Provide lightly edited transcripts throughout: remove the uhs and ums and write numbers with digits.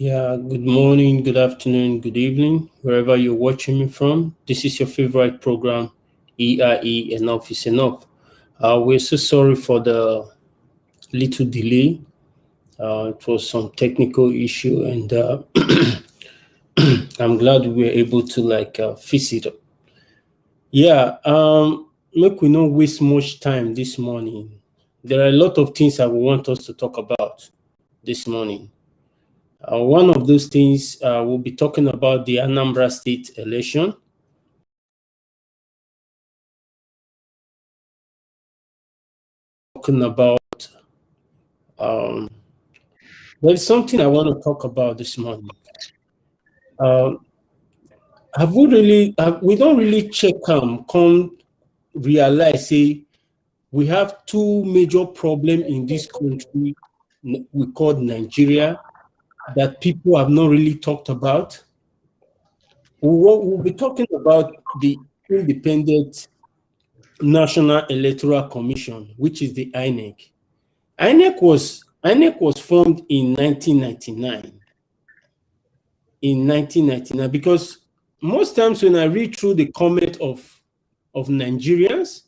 Yeah, good morning, good afternoon, good evening, wherever you're watching me from. This is your favorite program, EIE Enough is Enough. We're so sorry for the little delay. It was some technical issue, and I'm glad we were able to fix it up. Yeah, make we not waste much time this morning. There are a lot of things I want us to talk about this morning. One of those things, we'll be talking about the Anambra State election. Talking about, um, there's something I want to talk about this morning. Um, we don't really check come realize, say, we have two major problems in this country we call Nigeria that people have not really talked about. We'll be talking about the Independent National Electoral Commission, which is the INEC. INEC was formed in 1999. In 1999, because most times when I read through the comment of Nigerians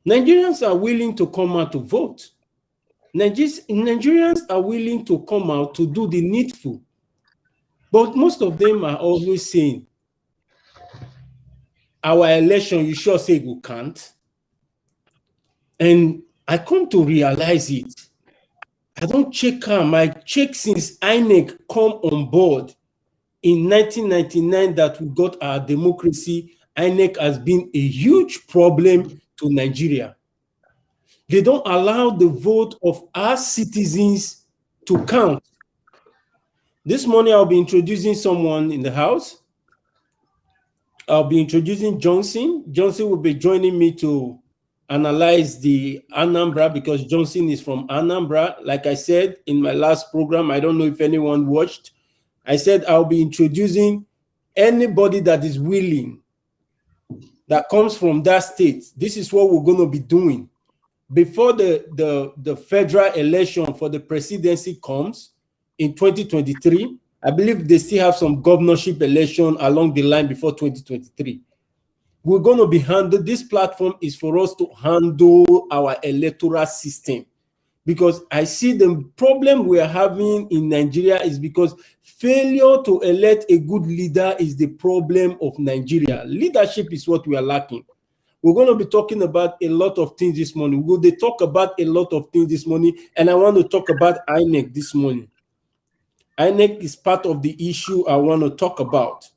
are willing to come out to vote. Nigerians are willing to come out to do the needful. But most of them are always saying, our election, you sure say we can't? And I come to realize it. I don't check them. I check since INEC come on board in 1999 that we got our democracy. INEC has been a huge problem to Nigeria. They don't allow the vote of our citizens to count. This morning, I'll be introducing someone in the house. I'll be introducing Johnson. Johnson will be joining me to analyze the Anambra, because Johnson is from Anambra. Like I said in my last program, I don't know if anyone watched. I said I'll be introducing anybody that is willing, that comes from that state. This is what we're going to be doing. Before the federal election for the presidency comes in 2023, I believe they still have some governorship election along the line before 2023. We're going to be handled. This platform is for us to handle our electoral system, because I see the problem we are having in Nigeria is because failure to elect a good leader is the problem of Nigeria. Leadership is what we are lacking. We're going to be talking about a lot of things this morning. We'll talk about a lot of things this morning, and I want to talk about INEC this morning. INEC is part of the issue I want to talk about.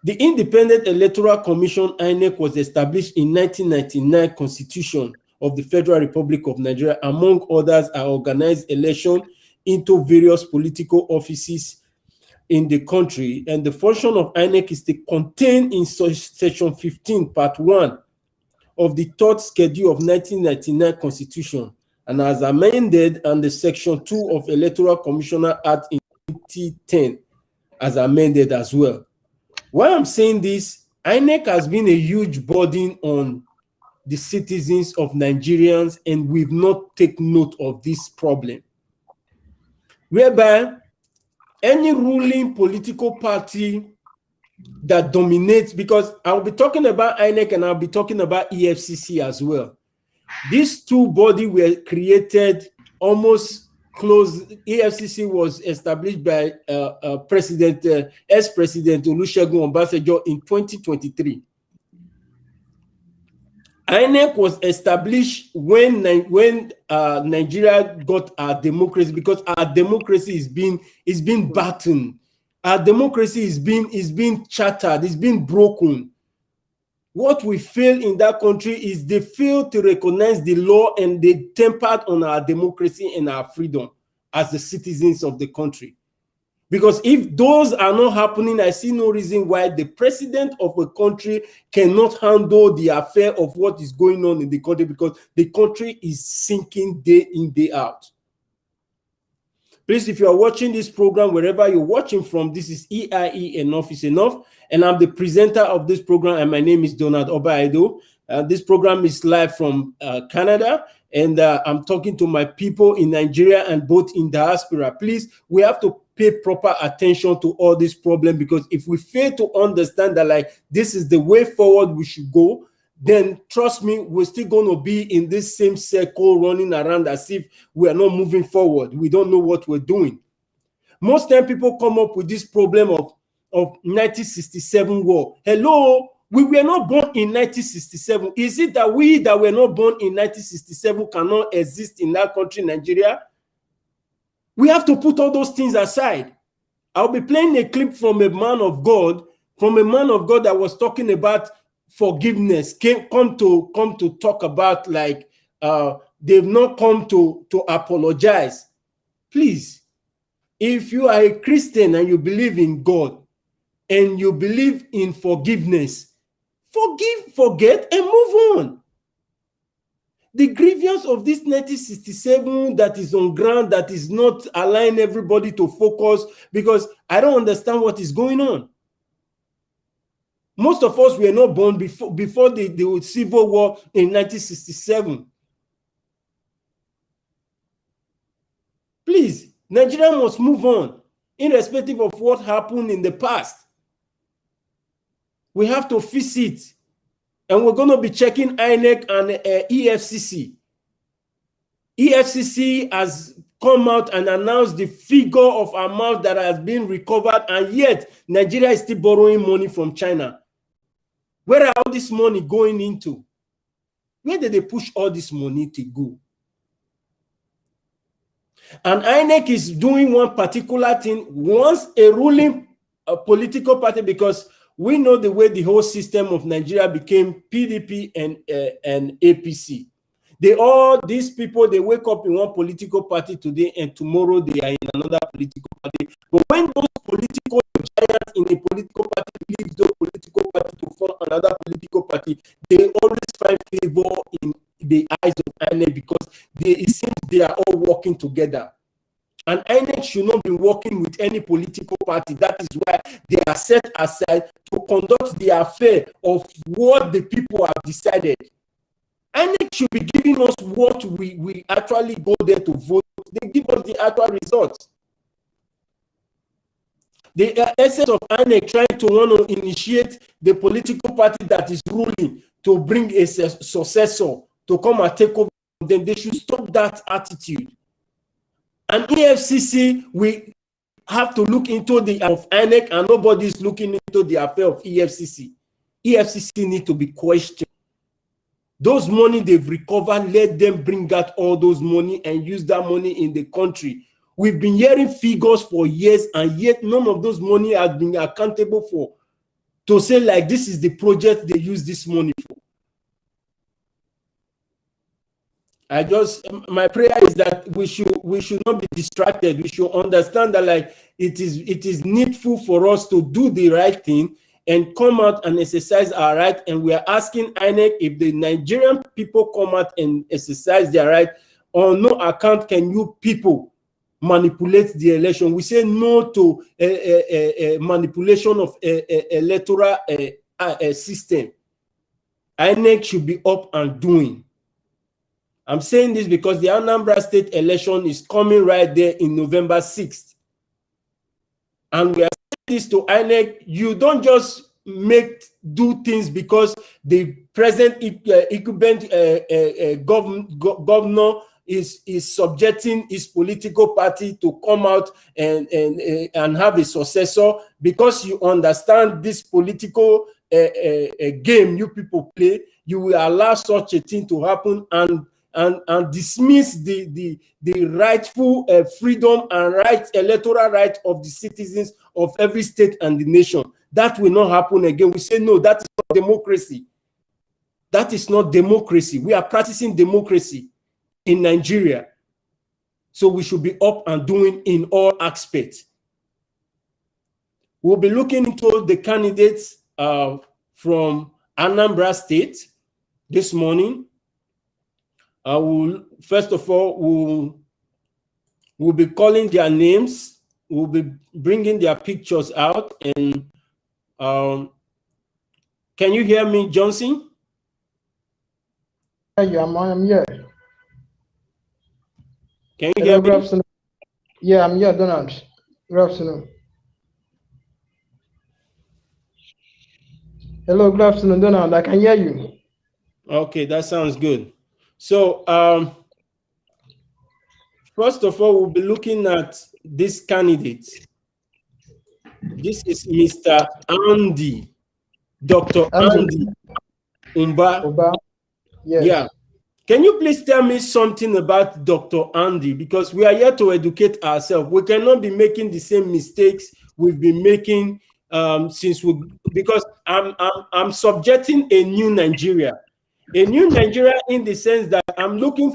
The Independent Electoral Commission, INEC, was established in 1999 Constitution of the Federal Republic of Nigeria. Among others, are organized election into various political offices in the country. And the function of INEC is to contain in Section 15, Part 1 of the third schedule of 1999 Constitution, and as amended under Section 2 of Electoral Commissioner Act in 2010, as amended as well. Why I'm saying this, INEC has been a huge burden on the citizens of Nigerians, and we've not taken note of this problem, whereby any ruling political party that dominates, because I'll be talking about INEC and I'll be talking about EFCC as well. These two bodies were created almost close. EFCC was established by ex-president Olusegun Obasanjo in 2023. INEC was established when Nigeria got our democracy, because our democracy is being battered. Our democracy is being shattered, it's being broken. What we fail in that country is they fail to recognize the law, and they tempered on our democracy and our freedom as the citizens of the country. Because if those are not happening, I see no reason why the president of a country cannot handle the affair of what is going on in the country, because the country is sinking day in, day out. Please, if you are watching this program, wherever you're watching from, this is EIE Enough is Enough, and I'm the presenter of this program, and my name is Donald Obaedo. This program is live from Canada, and I'm talking to my people in Nigeria and both in diaspora. Please, we have to pay proper attention to all these problems, because if we fail to understand that like this is the way forward we should go, then trust me, we're still going to be in this same circle running around as if we are not moving forward. We don't know what we're doing. Most time people come up with this problem of 1967 war. Hello, we were not born in 1967. Is it that we that were not born in 1967 cannot exist in that country, Nigeria? We have to put all those things aside. I'll be playing a clip from a man of God, that was talking about forgiveness, come to talk about like they've not come to apologize. Please, if you are a Christian and you believe in God and you believe in forgiveness, forgive, forget, and move on. The grievance of this 1967 that is on ground, that is not allowing everybody to focus, because I don't understand what is going on. Most of us were not born before the civil war in 1967. Please, Nigeria must move on, irrespective of what happened in the past. We have to fix it. And we're going to be checking INEC and EFCC. EFCC has come out and announced the figure of amount that has been recovered, and yet Nigeria is still borrowing money from China. Where are all this money going into? Where did they push all this money to go? And INEC is doing one particular thing. Once a ruling political party, because we know the way the whole system of Nigeria became PDP and APC. These people, they wake up in one political party today and tomorrow they are in another political party. But when those political giants in a political party leave those political party to form another political party, they always find favor in the eyes of INEC, because it seems they are all working together. And INEC should not be working with any political party. That is why they are set aside to conduct the affair of what the people have decided. INEC should be giving us what we actually go there to vote. They give us the actual results. The essence of INEC trying to want to initiate the political party that is ruling to bring a successor to come and take over, then they should stop that attitude. And EFCC, we have to look into the of INEC, and nobody is looking into the affair of EFCC. EFCC need to be questioned. Those money they've recovered, let them bring out all those money and use that money in the country. We've been hearing figures for years, and yet none of those money has been accountable for, to say like this is the project they use this money for. My prayer is that we should not be distracted. We should understand that like it is needful for us to do the right thing and come out and exercise our right. And we are asking INEC, if the Nigerian people come out and exercise their right, on no account can you people manipulate the election. We say no to manipulation of electoral system. INEC should be up and doing. I'm saying this because the Anambra state election is coming right there in November 6th. And we are saying this to INEC. You don't just do things because the present incumbent governor is subjecting his political party to come out and have a successor, because you understand this political game you people play. You will allow such a thing to happen and dismiss the rightful freedom and electoral right of the citizens of every state and the nation. That will not happen again. We say no, that is not democracy. That is not democracy. We are practicing democracy in Nigeria. So we should be up and doing in all aspects. We'll be looking into the candidates from Anambra State this morning. First of all, we'll be calling their names. We'll be bringing their pictures out. And can you hear me, Johnson? Yeah, I'm here. Can you hear me? Yeah, I'm here, Donald. Good afternoon. Hello, good afternoon, Donald. I can hear you. Okay, that sounds good. So, first of all, we'll be looking at this candidate. This is Mr. Andy, Dr. Andrew Andy Umba. Oba. Yeah. Yes. Can you please tell me something about Dr. Andy? Because we are here to educate ourselves. We cannot be making the same mistakes we've been making since we. Because I'm subjecting a new Nigeria, in the sense that I'm looking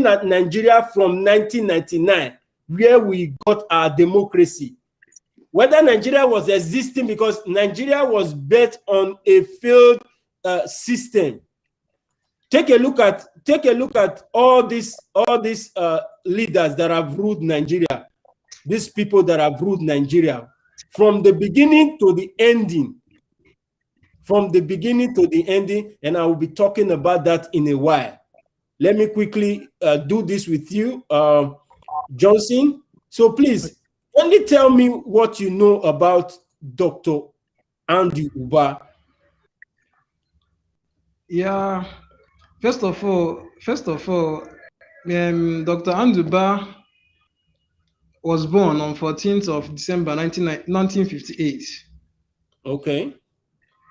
at Nigeria from 1999, where we got our democracy. Whether Nigeria was existing, because Nigeria was built on a failed system. Take a look at all these leaders that have ruled Nigeria, these people that have ruled Nigeria from the beginning to the ending. And I will be talking about that in a while. Let me quickly do this with you, Johnson. So please, only tell me what you know about Dr. Andy Uba. Yeah. First of all, Dr. Anduba was born on 14th of December 1958. Okay.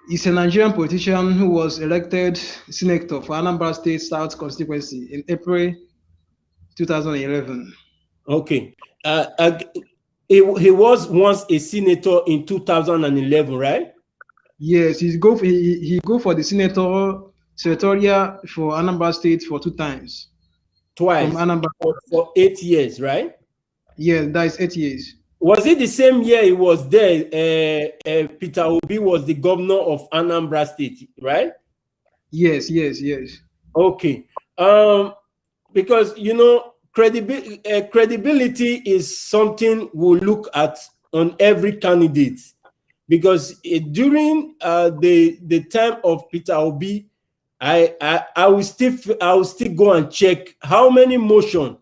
He's a Nigerian politician who was elected senator for Anambra State South constituency in April 2011. Okay. He was once a senator in 2011, right? Yes, he go for the senatorial for Anambra State for 2 times from Twice Anambra. for 8 years, right? Yes, that is 8 years. Was it the same year he was there? Peter Obi was the governor of Anambra State, right? Yes. Okay. Because credibility is something we'll look at on every candidate. Because during the time of Peter Obi, I will still go and check how many motion.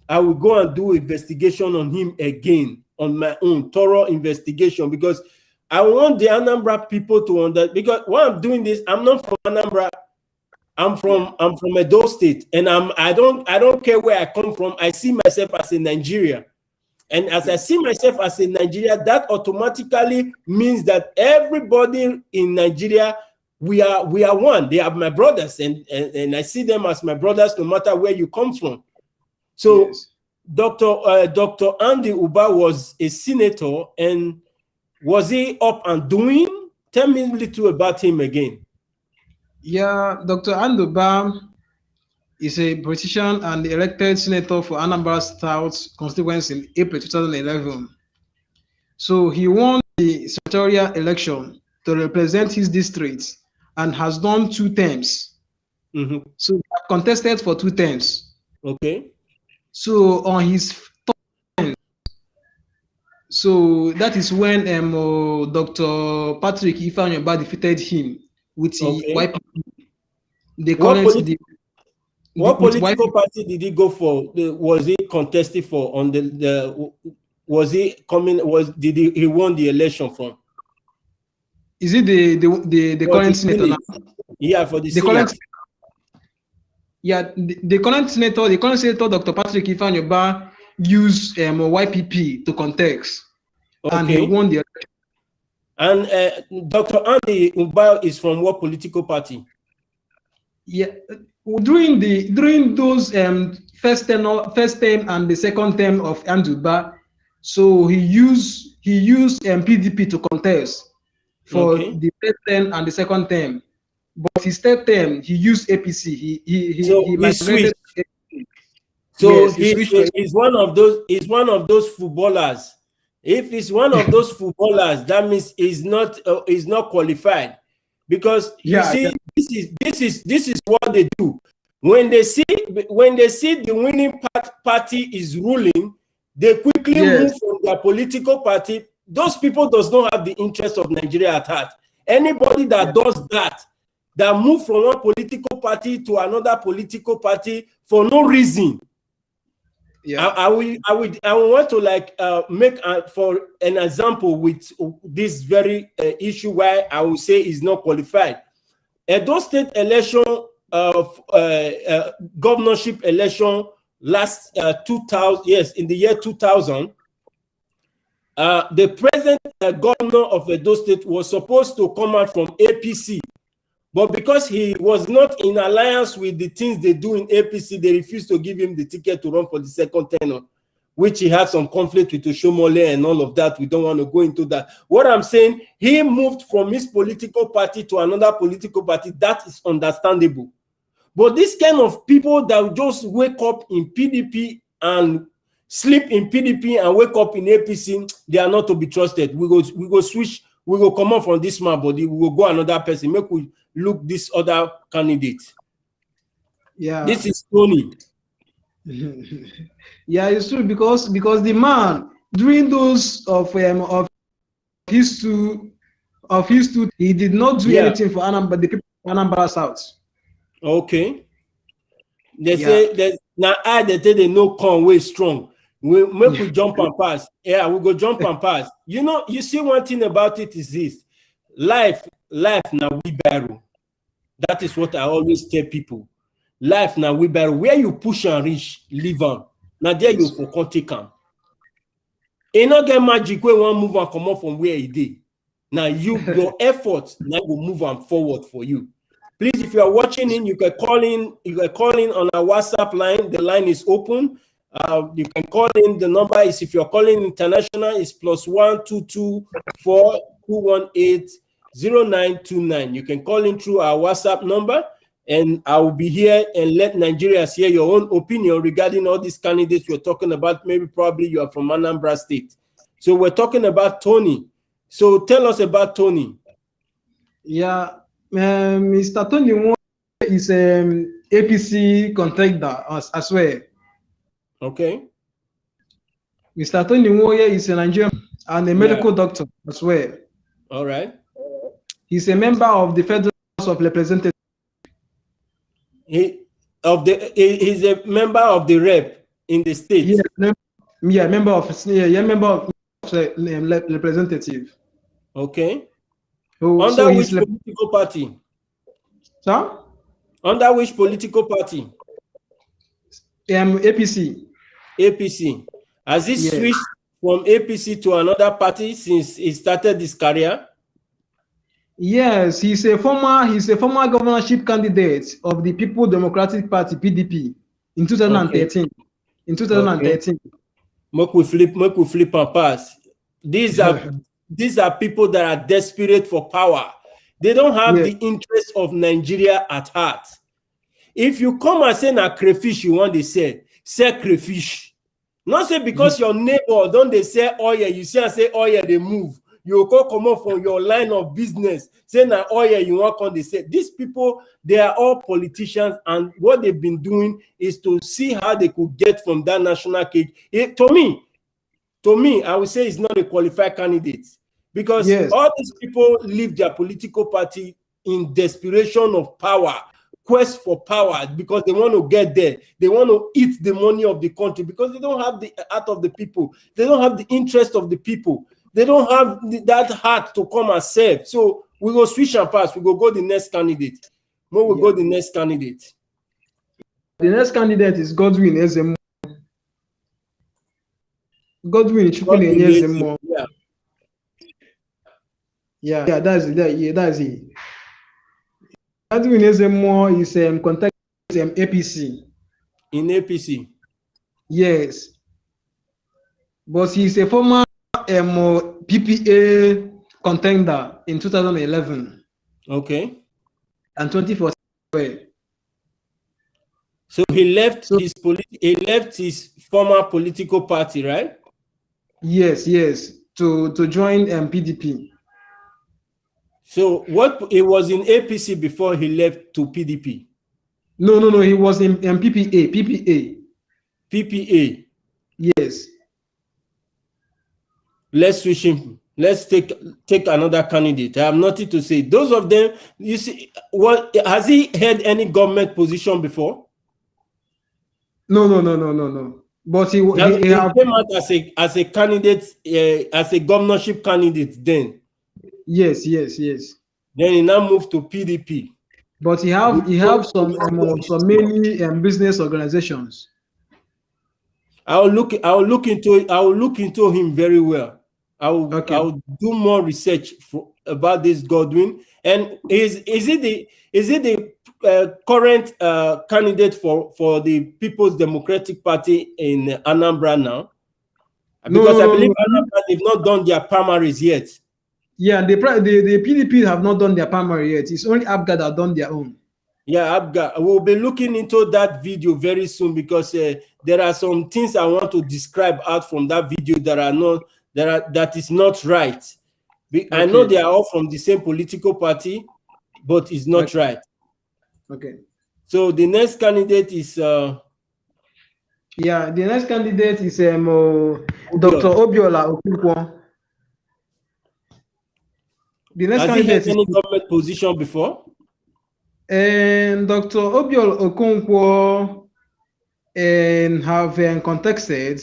I will go and do investigation on him again, on my own thorough investigation, because I want the Anambra people to understand. Because while I'm doing this, I'm not from Anambra. I'm from Edo State, and I don't care where I come from. I see myself as a Nigerian. And as I see myself as a Nigeria, that automatically means that everybody in Nigeria, we are one. They are my brothers, and I see them as my brothers no matter where you come from. So Yes. Dr. Andy Uba was a senator, and was he up and doing? Tell me a little about him again. Yeah, Dr. Anduba is a politician and elected senator for Anambra South constituency in April 2011. So he won the senatorial election to represent his district and has done 2 terms. Mm-hmm. So he contested for 2 terms. Okay. So on his so that is when Dr. Patrick Ifeanyoba defeated him with the Okay. YPP. They call What it politi- what with political YPP. party did he go for? Was he contesting for on the was he coming? He won the election from? Is it the For the current senator now? Senate. Yeah, for the The current Senate. Yeah, the current senator, Dr. Patrick Ifeanyoba, used YPP to contest, and he Okay. won the election. And Dr. Andy Uba is from what political party? Yeah, during those first term and the second term of Anduba, so he used PDP to contest for Okay. the first term and the second term, but his third term he used APC. So He he migrated. switched. To APC. So Yes, he switched to. he's one of those footballers. If he's one of those footballers, that means he's not qualified, because you Yeah, see, this is what they do when they see the winning party is ruling. They quickly yes, move from their political party. Those people does not have the interest of Nigeria at heart. Anybody that yes, does that move from one political party to another political party for no reason, Yeah. I will want to like make for an example with this very issue why I will say is not qualified. Edo State election of governorship election last 2000, yes, in the year 2000, the present governor of Edo State was supposed to come out from APC, but because he was not in alliance with the things they do in APC, they refused to give him the ticket to run for the second tenure, which he had some conflict with Oshomole and all of that. We don't want to go into that. What I'm saying, he moved from his political party to another political party. That is understandable. But this kind of people that just wake up in PDP and sleep in PDP and wake up in APC, they are not to be trusted. We go switch, we go come out from this man body, we will go another person. Make we look this other candidate. Yeah. This is Tony. Yeah, it's true because the man during those of his two, he did not do anything for Anambra, the people of Anambra South. Okay. They say that now they know Conway strong. We make we jump and pass. Yeah, we go jump and pass. You know, you see one thing about it is this: life now we barrel. That is what I always tell people. Life now we barrel. Where you push and reach, leave on. Now there you for take on. You not get magic when one move and come up from where he did. Now your effort now will move on forward for you. Please, if you are watching in, you can call in. You can call in on our WhatsApp line. The line is open. You can call in. The number is, if you're calling international, is +1 224 218 0929. You can call in through our WhatsApp number, and I will be here and let Nigerians hear your own opinion regarding all these candidates we're talking about. Maybe probably you are from Anambra State. So we're talking about Tony. So tell us about Tony. Yeah, Mr. Tony is APC contender as well. Okay. Mr. Tony Nwoye is a Nigerian and a medical doctor as well. All right. He's a member of the Federal House of Representatives. He's a member of the rep in the state. Member of representative. Okay. Under which political party? Sir? Under which political party? APC. APC. Has he switched from APC to another party since he started his career? Yes, he's a former governorship candidate of the People Democratic Party (PDP) in 2013. Okay. In 2013. Okay. Make we flip and pass. These are people that are desperate for power. They don't have the interest of Nigeria at heart. If you come and say na crayfish you want to say crayfish. Not say because your neighbor don't they say oil, you see and say oil they move. You go come up from your line of business, say na oil you want come they say. These people, they are all politicians, and what they've been doing is to see how they could get from that national cage. To me, I would say it's not a qualified candidate, because all these people leave their political party in desperation of power, quest for power, because they want to get there. They want to eat the money of the country, because they don't have the heart of the people. They don't have the interest of the people. They don't have that heart to come and serve. So we go switch and pass. We go the next candidate. Go the next candidate. The next candidate is Godwin Ezemo. Godwin Ezemo. Yeah, that's it. That's it. Godwin Ezemo is contacting APC. In APC. Yes, but he's a former PPA contender in 2011. Okay. And 2014. So he left his former political party, right? Yes, to join PDP. So he was in APC before he left to PDP? No, he was in PPA. PPA. Yes. Let's switch him. Let's take another candidate. I have nothing to say. Those of them, you see, what has he had any government position before? No. But he came out as a candidate, as a governorship candidate then. Yes. Then he now moved to PDP. But he have some many business organizations. I will look into him very well. I will do more research about this Godwin. And is it the current candidate for the People's Democratic Party in Anambra now? Because I believe Anambra, they've not done their primaries yet. Yeah, the PDP have not done their primary yet. It's only ABGA that have done their own. Yeah, ABGA. We'll be looking into that video very soon because there are some things I want to describe out from that video that is not right. I know they are all from the same political party, but it's not right. Okay. So the next candidate is the next candidate is Dr. Obiola Okonkwo. The next candidate he had any government position before? And Dr. Obiola Okonkwo have contested.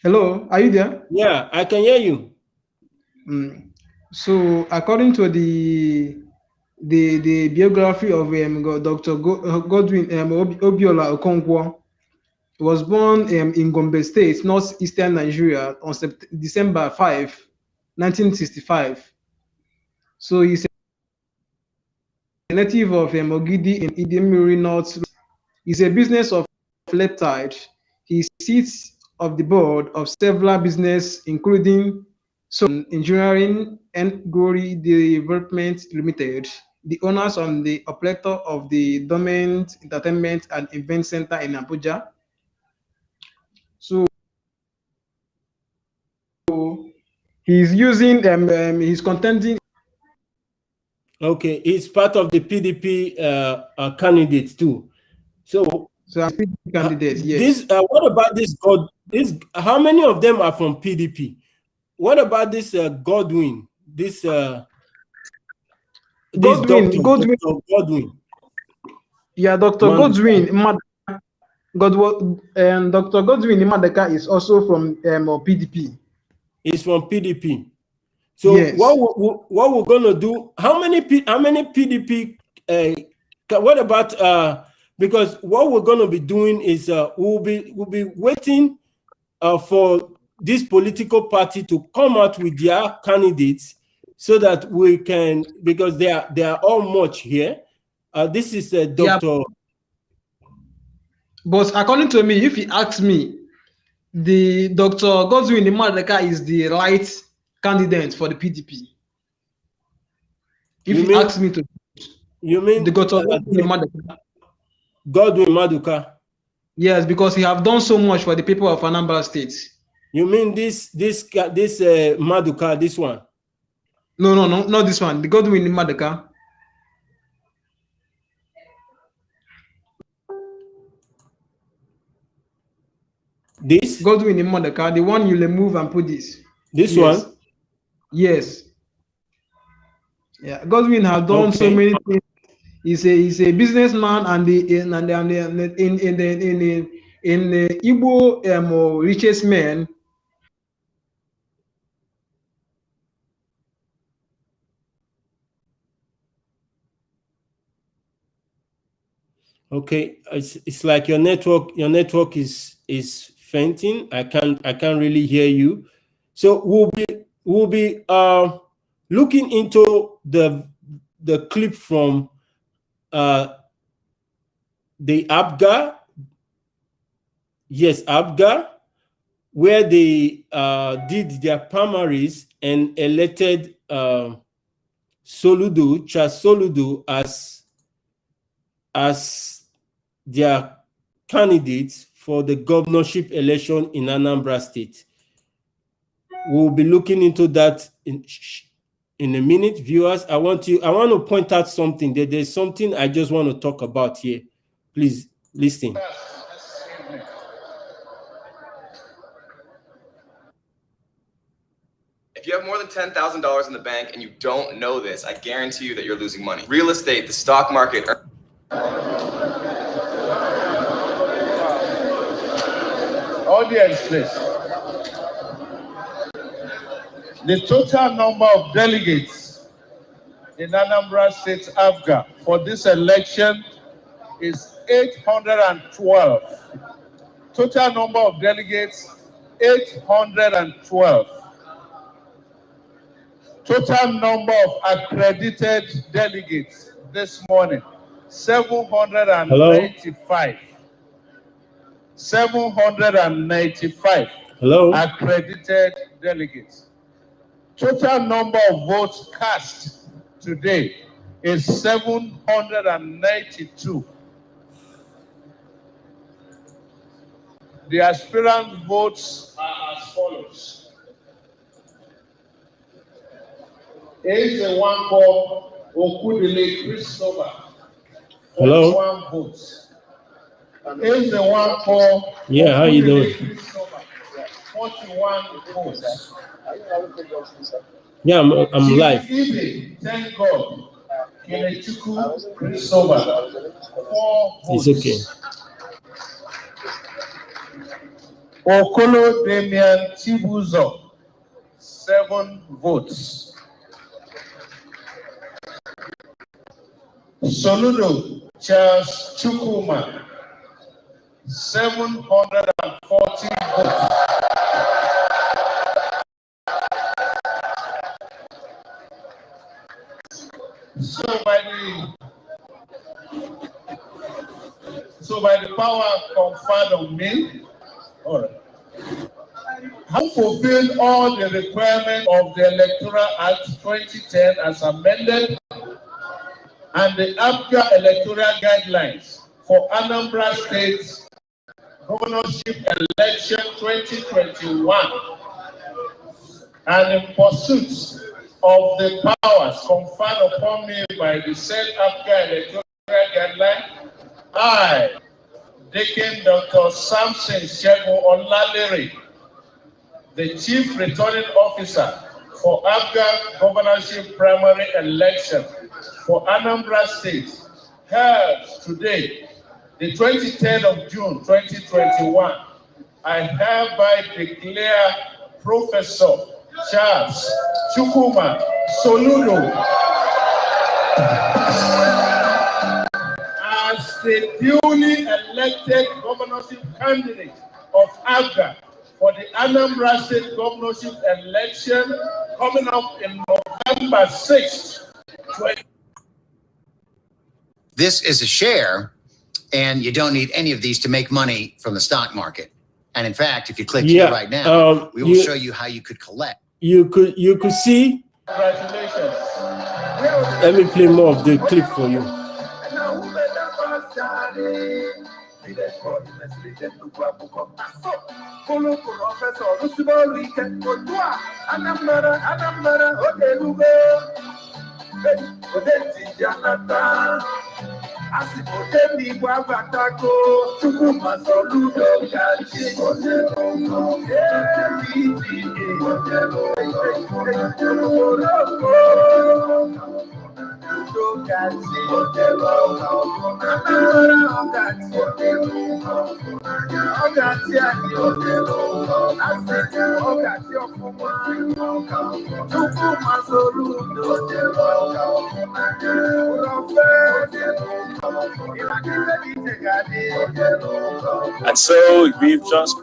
Hello, are you there? Yeah, I can hear you. So, according to the biography of Dr. Godwin Obiola Okonkwo, he was born in Gombe State, northeastern Nigeria, on December 5, 1965. So he's a native of Ogidi in Idemiri North. He's a business of left side. He sits of the board of several business, including Engineering and Glory Development Limited, the owners and the operator of the Dormant Entertainment and Event Center in Abuja. So he's using he's contending. Okay, he's part of the PDP candidate too. So PDP candidate, yes. What about this how many of them are from PDP? What about this Godwin? Godwin. Yeah, Dr. Godwin. Dr. Godwin Imadeka is also from PDP. He's from PDP. So yes. What we're gonna do? How many PDP? What about because what we're gonna be doing is we'll be waiting for this political party to come out with their candidates so that we can, because they are all much here. This is Dr. Yeah. But according to me, if he asks me, the Dr. Godwin Imadeka is the right candidate for the PDP. If he asks me to, you mean the Dr. Godwin Imadeka? Godwin Maduka? Yes, because he have done so much for the people of Anambra State. You mean this Maduka, this one? No, not this one. The Godwin Maduka. This Godwin Maduka, the one you remove and put this. This one? Yes. Yeah, Godwin has done so many things. He's a businessman and in the Igbo richest man. Okay, it's like your network is fainting. I can't really hear you. So we'll be looking into the clip from the ABGA. Yes, ABGA, where they did their primaries and elected Charles Soludo as their candidates for the governorship election in Anambra State. We'll be looking into that in a minute. Viewers, I want to point out something. There's something I just want to talk about here. Please listen. If you have more than $10,000 in the bank and you don't know this, I guarantee you that you're losing money. Real estate, the stock market. Audience, please. The total number of delegates in Anambra State, ABGA, for this election is 812. Total number of delegates, 812. Total number of accredited delegates this morning, 795. 795 accredited delegates. Total number of votes cast today is 792. The aspirant votes are as follows. Eze Wanko Okudele Christopher. Hello. 41 votes. Eze Wanko. Yeah, how you doing? 41 votes. Yeah, I'm live. Thank God. Kenechukwu Christopher. 4 votes. It's okay. Okolo Damian Chibuzo, 7 votes. Soludo Charles Chukwuma, 740 votes. So by the power conferred on me, all right, I fulfilled all the requirements of the Electoral Act 2010 as amended and the ABGA electoral guidelines for Anambra State's governorship election 2021, and in pursuit of the powers conferred upon me by the said ABGA electoral guideline, I, Deacon Dr. Samson Shegun Olalere, the Chief Returning Officer for ABGA governorship primary election for Anambra State, held today, the 23rd of June 2021, I hereby declare Professor Charles Chukwuma Soludo as the duly elected governorship candidate of ABGA for the Anambra State governorship election coming up in November 6th. This is a share, and you don't need any of these to make money from the stock market. And in fact, if you click here right now, we will show you how you could collect. You could see. Congratulations. Let me play more of the clip for you. And so we've just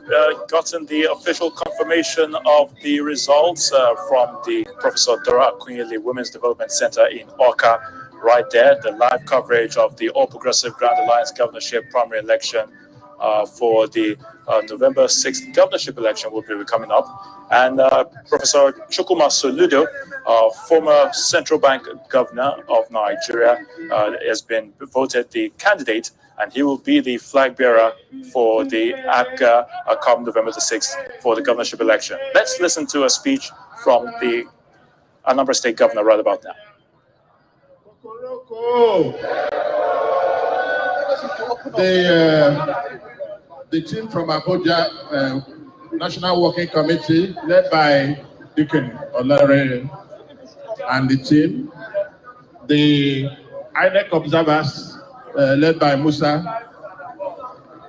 gotten the official confirmation of the results from the Professor Dora Akunyili Women's Development Center in Awka. Right there, the live coverage of the All Progressive Grand Alliance governorship primary election for the November 6th governorship election will be coming up. And Professor Chukwuma Soludo, former central bank governor of Nigeria, has been voted the candidate, and he will be the flag bearer for the ABGA come November the 6th for the governorship election. Let's listen to a speech from the Anambra State governor right about now. The team from Abuja National Working Committee, led by Deacon Olare and the team, the INEC observers, led by Musa,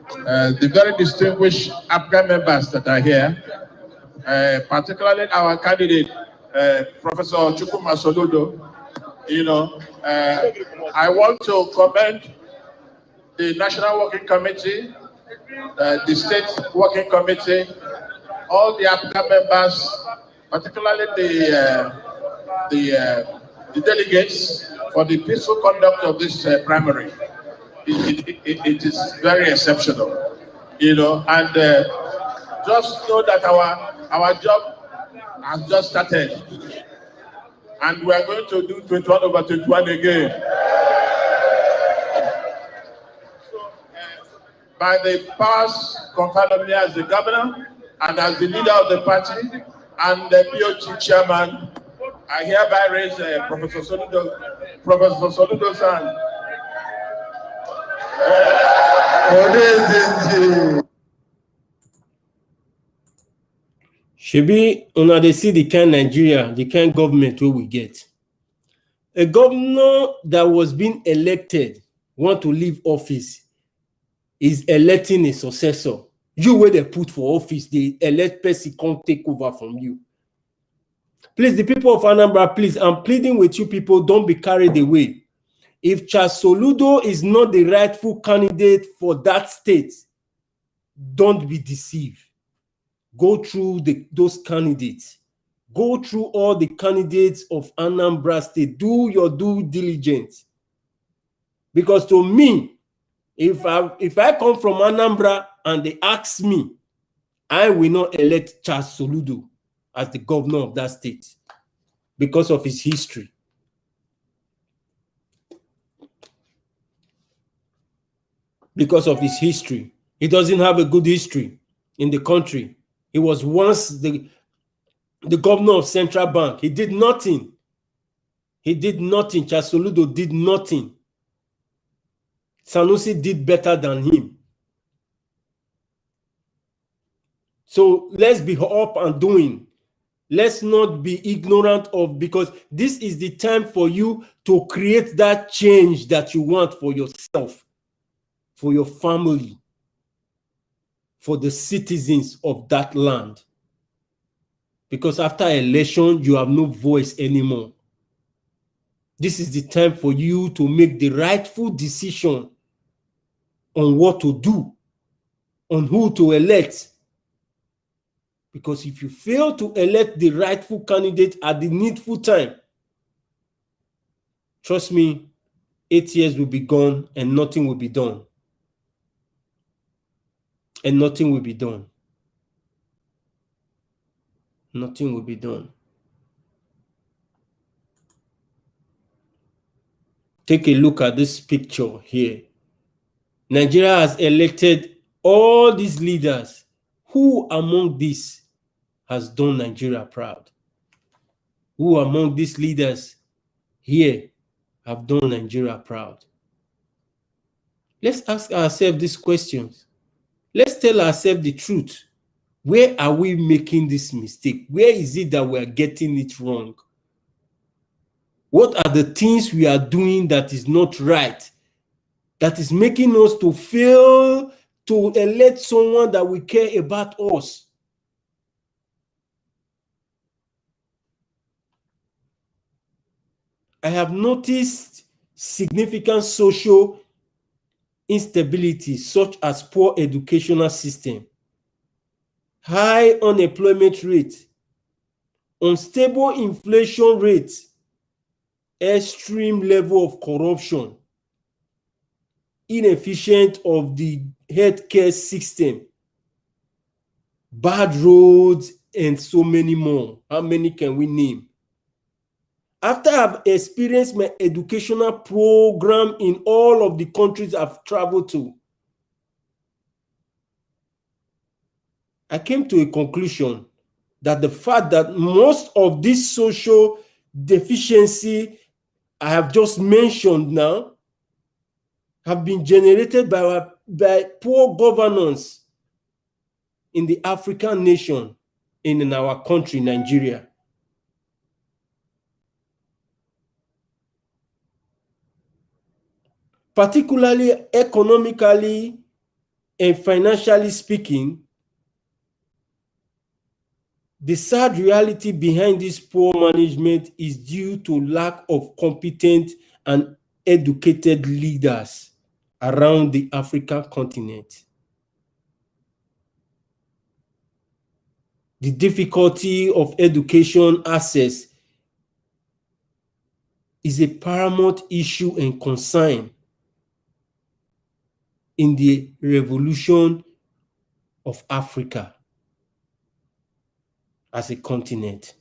the very distinguished APGA members that are here, particularly our candidate, Professor Chukuma Soludo. I want to commend the National Working Committee, the State Working Committee, all the APGA members, particularly the delegates, for the peaceful conduct of this primary. It is very exceptional, and just know that our job has just started, and we are going to do 21 over 21 again. So, by the powers conferred on me as the governor and as the leader of the party and the POT chairman, I hereby raise Professor Soludo's hand. Shebi, una dey see the kind Nigeria, the kind government we get. A governor that was being elected want to leave office is electing a successor. You where they put for office, the elect person can't take over from you. Please, the people of Anambra, please, I'm pleading with you people, don't be carried away. If Charles Soludo is not the rightful candidate for that state, don't be deceived. Go through those candidates. Go through all the candidates of Anambra State. Do your due diligence. Because to me, if I come from Anambra and they ask me, I will not elect Charles Soludo as the governor of that state because of his history. Because of his history. He doesn't have a good history in the country. He was once the governor of Central Bank. He did nothing. He did nothing. Charles Soludo did nothing. Sanusi did better than him. So let's be up and doing. Let's not be ignorant of, because this is the time for you to create that change that you want for yourself, for your family, for the citizens of that land. Because after election, you have no voice anymore. This is the time for you to make the rightful decision on what to do, on who to elect. Because if you fail to elect the rightful candidate at the needful time, trust me, 8 years will be gone and nothing will be done. And nothing will be done. Nothing will be done. Take a look at this picture here. Nigeria has elected all these leaders. Who among these has done Nigeria proud? Who among these leaders here have done Nigeria proud? Let's ask ourselves these questions. Let's tell ourselves the truth. Where are we making this mistake? Where is it that we are getting it wrong? What are the things we are doing that is not right, that is making us to fail to elect someone that will care about us? I have noticed significant social instability, such as poor educational system, high unemployment rate, unstable inflation rate, extreme level of corruption, inefficient of the healthcare system, bad roads, and so many more. How many can we name? After I've experienced my educational program in all of the countries I've traveled to, I came to a conclusion that the fact that most of this social deficiency I have just mentioned now have been generated by poor governance in the African nation, in our country, Nigeria. Particularly economically and financially speaking, the sad reality behind this poor management is due to lack of competent and educated leaders around the African continent. The difficulty of education access is a paramount issue and concern in the revolution of Africa as a continent.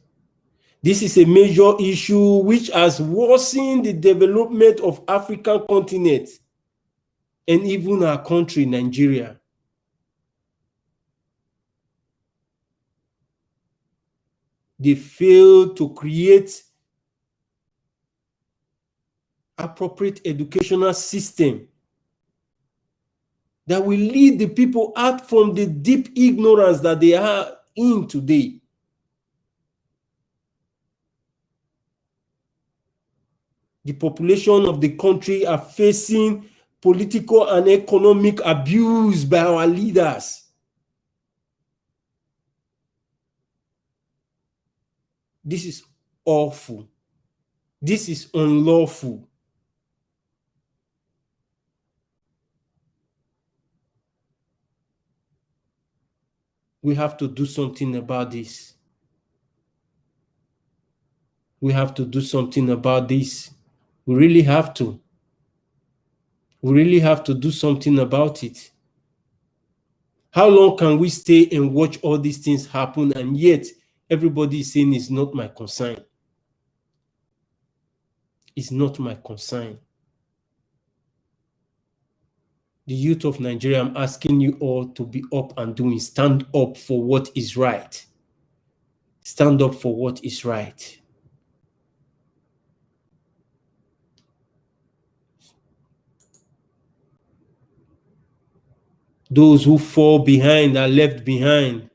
This is a major issue which has worsened the development of African continent and even our country, Nigeria. They failed to create appropriate educational system that will lead the people out from the deep ignorance that they are in today. The population of the country are facing political and economic abuse by our leaders. This is awful. This is unlawful. We have to do something about this. We have to do something about this. We really have to. We really have to do something about it. How long can we stay and watch all these things happen, and yet everybody is saying it's not my concern? It's not my concern. The youth of Nigeria, I'm asking you all to be up and doing. Stand up for what is right. Stand up for what is right. Those who fall behind are left behind.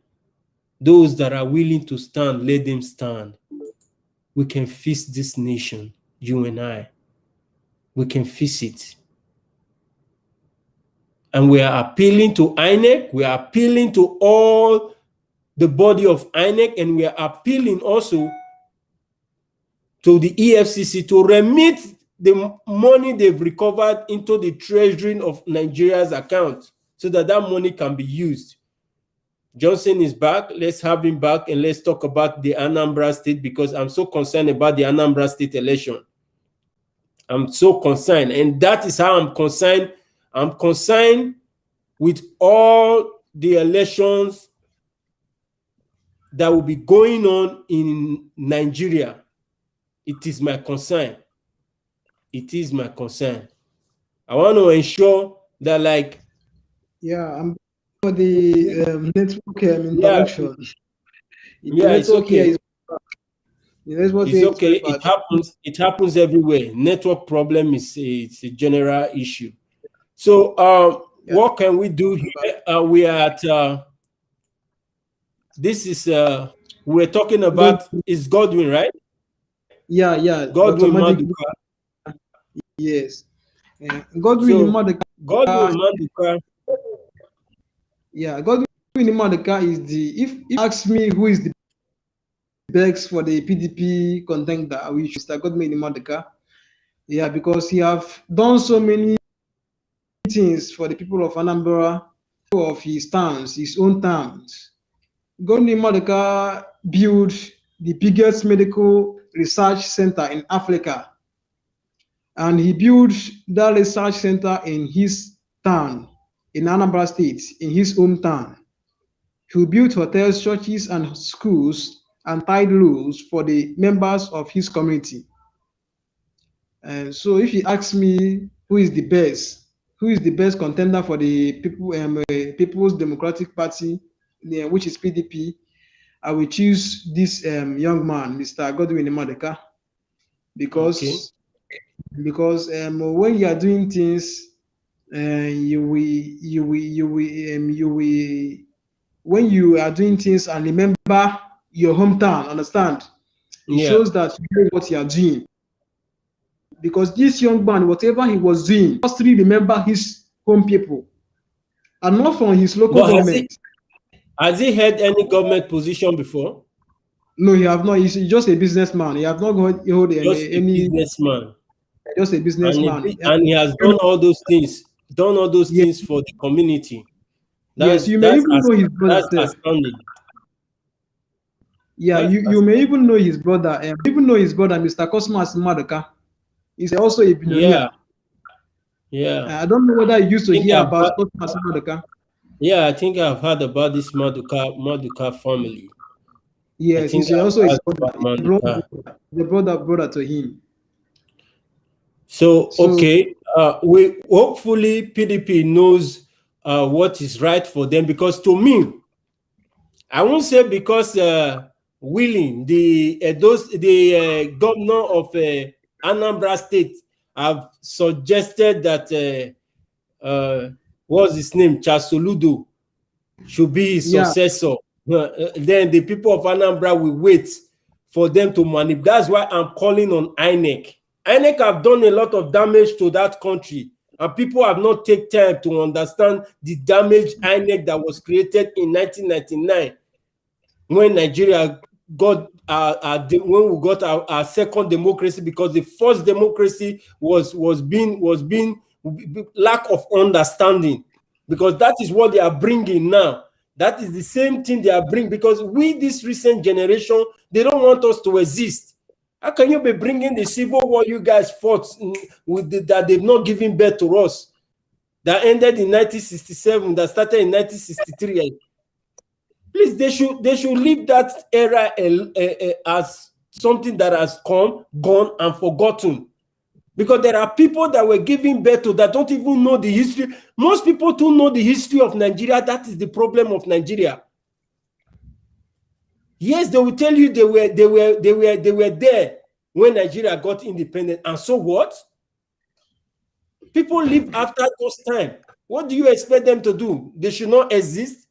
Those that are willing to stand, let them stand. We can fix this nation, you and I. We can fix it. And we are appealing to INEC. We are appealing to all the body of INEC, and we are appealing also to the EFCC to remit the money they've recovered into the treasury of Nigeria's account, so that that money can be used. Johnson is back. Let's have him back, and let's talk about the Anambra State, because I'm so concerned about the Anambra State election. I'm so concerned, and that is how I'm concerned. I'm concerned with all the elections that will be going on in Nigeria. It is my concern. It is my concern. I want to ensure that, like, I'm for the network interaction. It's okay. It's okay. It happens. It happens everywhere. Network problem is it's a general issue. So, what can we do here? We are at. This is we're talking about is Godwin, right? Yeah. Godwin Maduka. Yes. Godwin Maduka. Godwin Maduka. Yeah, Godwin Maduka is the. If you ask me who is the best for the PDP contender, we should start Godwin Maduka. Yeah, because he have done so many things for the people of Anambra, of his towns, his own towns. Godwin Maduka built the biggest medical research center in Africa, and he built that research center in his town, in Anambra State, in his hometown. He built hotels, churches, and schools, and tied rules for the members of his community. And so, if you ask me who is the best contender for the People's Democratic Party, which is PDP, I will choose this young man, Mr. Godwin Maduka, because when you are doing things, when you are doing things and remember your hometown, understand? It shows that you know what you are doing. Because this young man, whatever he was doing, must really remember his home people. and not from his local government. Has he held any government position before? No, he have not. He's just a businessman. He have not hold any businessman. Just a businessman. And he has done all those things. Done all those things for the community. Yes, you may even know his brother. That's astounding. Yeah, you may even know his brother. Even know his brother, Mr. Cosmas Madoka. He's also a billionaire. Yeah. I don't know whether you used to hear about Cosmas Madoka. Yeah, I think I've heard about this Madoka family. Yes, he's also his brother, the brother to him. So okay, we hopefully PDP knows what is right for them, because to me, I won't say because Willing, the governor of Anambra State, have suggested that what's his name, Chasoludo, should be his successor. Then the people of Anambra will wait for them to manipulate. That's why I'm calling on INEC. INEC have done a lot of damage to that country, and people have not taken time to understand the damage INEC that was created in 1999 when Nigeria got when we got our second democracy, because the first democracy was being lack of understanding, because that is what they are bringing now. That is the same thing they are bringing, because we, this recent generation, they don't want us to exist. How can you be bringing the civil war you guys fought with that they've not given birth to us, that ended in 1967, that started in 1963? Please, they should leave that era as something that has come, gone, and forgotten. Because there are people that were giving birth to that don't even know the history. Most people don't know the history of Nigeria. That is the problem of Nigeria. Yes, they will tell you they were there when Nigeria got independent. And so what? People live after those time. What do you expect them to do? They should not exist.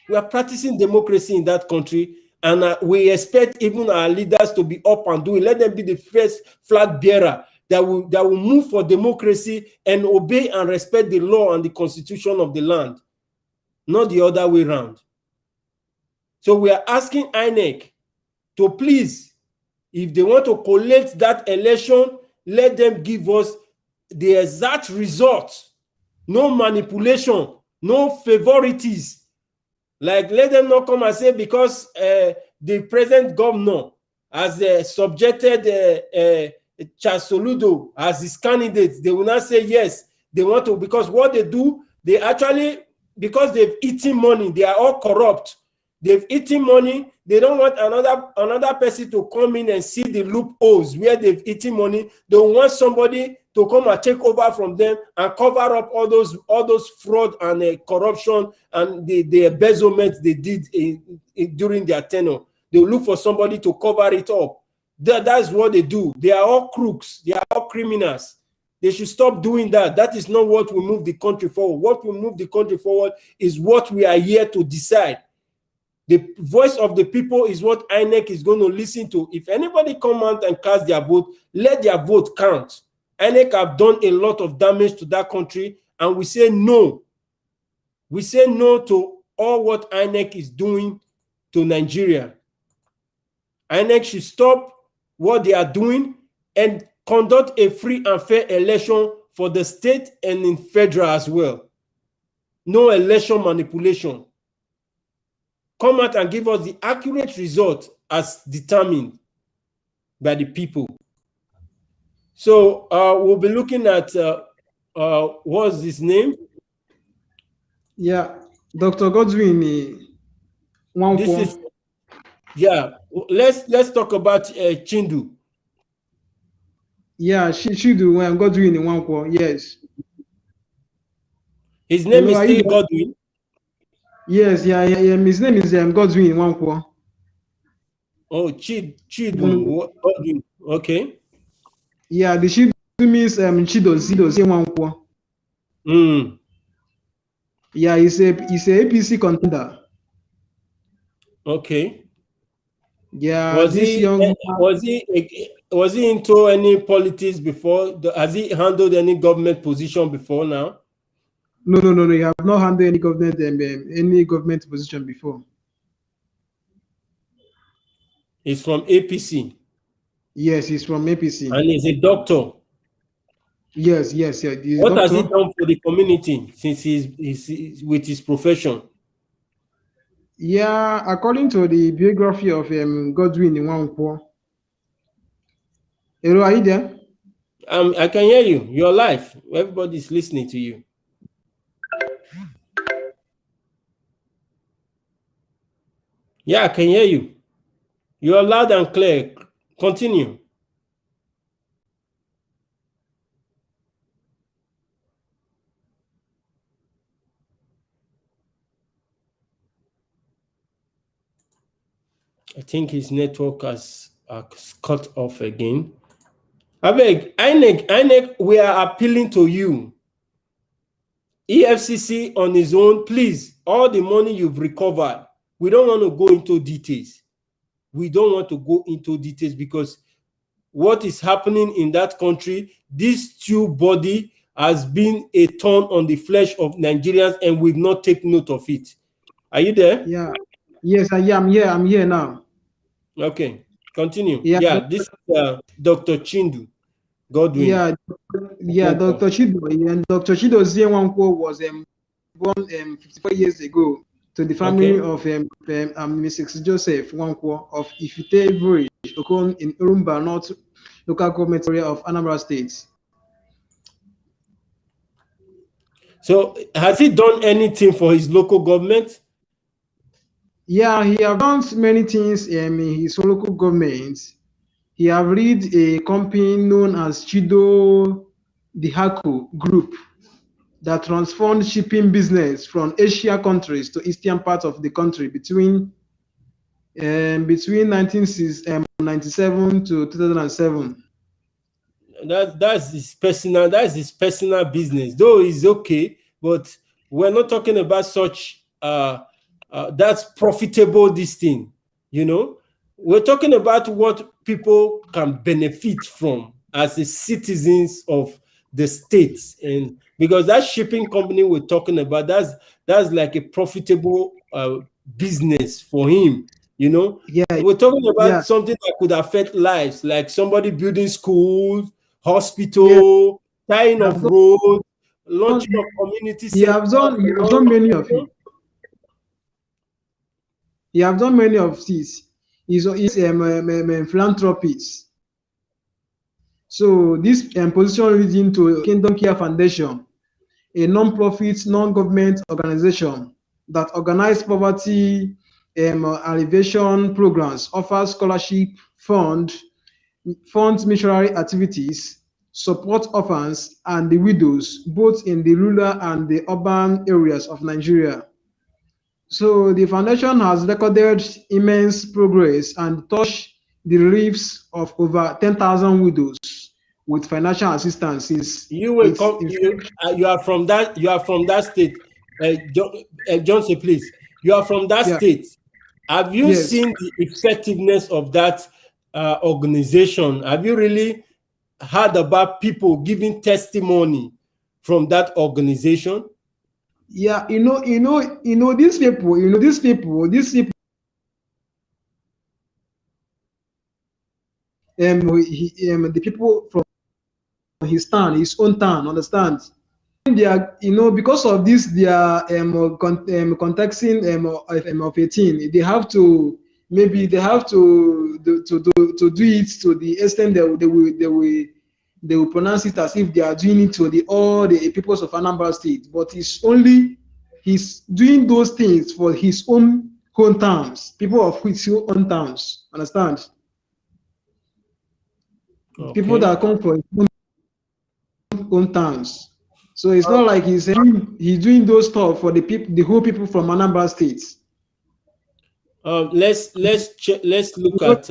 We are practicing democracy in that country, and we expect even our leaders to be up and doing. Let them be the first flag bearer that will move for democracy and obey and respect the law and the constitution of the land, not the other way around. So we are asking INEC to please, if they want to collect that election, let them give us the exact results. No manipulation, no favoritism. Like, let them not come and say because the present governor has subjected Chasoludo as his candidate, they will not say yes. They want to, because what they do, they actually, because they've eaten money, they are all corrupt. They've eaten money. They don't want another person to come in and see the loopholes where they've eaten money. They want somebody to come and take over from them and cover up all those fraud and corruption and the embezzlement they did during their tenure. They look for somebody to cover it up. That's what they do. They are all crooks. They are all criminals. They should stop doing that. That is not what will move the country forward. What will move the country forward is what we are here to decide. The voice of the people is what INEC is going to listen to. If anybody come out and cast their vote, let their vote count. INEC have done a lot of damage to that country, and we say no. We say no to all what INEC is doing to Nigeria. INEC should stop what they are doing and conduct a free and fair election for the state and in federal as well. No election manipulation. Come out and give us the accurate result as determined by the people. So we'll be looking at what's his name? Yeah, Dr. Godwin Nwankwo. This is, yeah. Let's talk about Chindu. Yeah, Chindu Godwin Nwankwo. Yes. His name is still Godwin. Yes, yeah. His name is Godwin Nwankwo. Oh, Chidu Godwin. Okay. Yeah, the Chidu means Chidozie Nwankwo. Yeah, he's a APC contender. Okay. Yeah, was he into any politics before? Has he handled any government position before now? No. You have not handled any government position before. He's from APC. Yes, he's from APC. And he's a doctor. Yes. He's What doctor. has he done for the community since he's with his profession? Yeah, according to the biography of Godwin Nwankwo. Hello, are you there? I can hear you. You're live. Everybody's listening to you. Yeah, I can hear you. You're loud and clear. Continue. I think his network has cut off again. I beg, INEC, we are appealing to you. EFCC on his own, please, all the money you've recovered, we don't want to go into details. We don't want to go into details because what is happening in that country, this two body has been a thorn on the flesh of Nigerians and we've not taken note of it. Are you there? Yeah. Yes, I am here. I'm here now. Okay, continue. Yeah, Yeah, this is Dr. Chindu Godwin. Yeah, Dr. Chido. And Dr. Chido Nwankwo was born 54 years ago to the family of Mrs. Joseph Nwankwo of Ifite Village, in Urumba North local government area of Anambra State. So, has he done anything for his local government? Yeah, he has done many things in his local government. He have led a company known as Chido Dihaku Group that transformed shipping business from Asia countries to eastern part of the country between 1997 to 2007. That's his personal business. Though it's okay, but we're not talking about such that's profitable this thing, you know. We're talking about what people can benefit from as the citizens of the states, and because that shipping company we're talking about, that's like a profitable business for him, you know. Yeah, we're talking about something that could affect lives, like somebody building schools, hospital, tying of roads, launching of community centers. He have done many of it. He have done many of these. He's a philanthropist. So this position leads into Kingdom Care Foundation, a non-profit, non-government organization that organizes poverty alleviation programs, offers scholarship, funds missionary activities, support orphans and the widows, both in the rural and the urban areas of Nigeria. So the foundation has recorded immense progress and touched the lives of over 10,000 widows with financial assistance since you are from that state. Johnson, please. You are from that state. Have you seen the effectiveness of that organization? Have you really heard about people giving testimony from that organization? Yeah, these people, the people from his town, his own town, understand? They are, because of this, they are contexting of 18. They have to do it to the extent that they will pronounce it as if they are doing it to all the peoples of Anambra State. But he's doing those things for his own hometowns, people of his own towns. Understand? Okay. People that come from his own towns. So it's not like he's doing those stuff for the whole people from Anambra State. Let's look at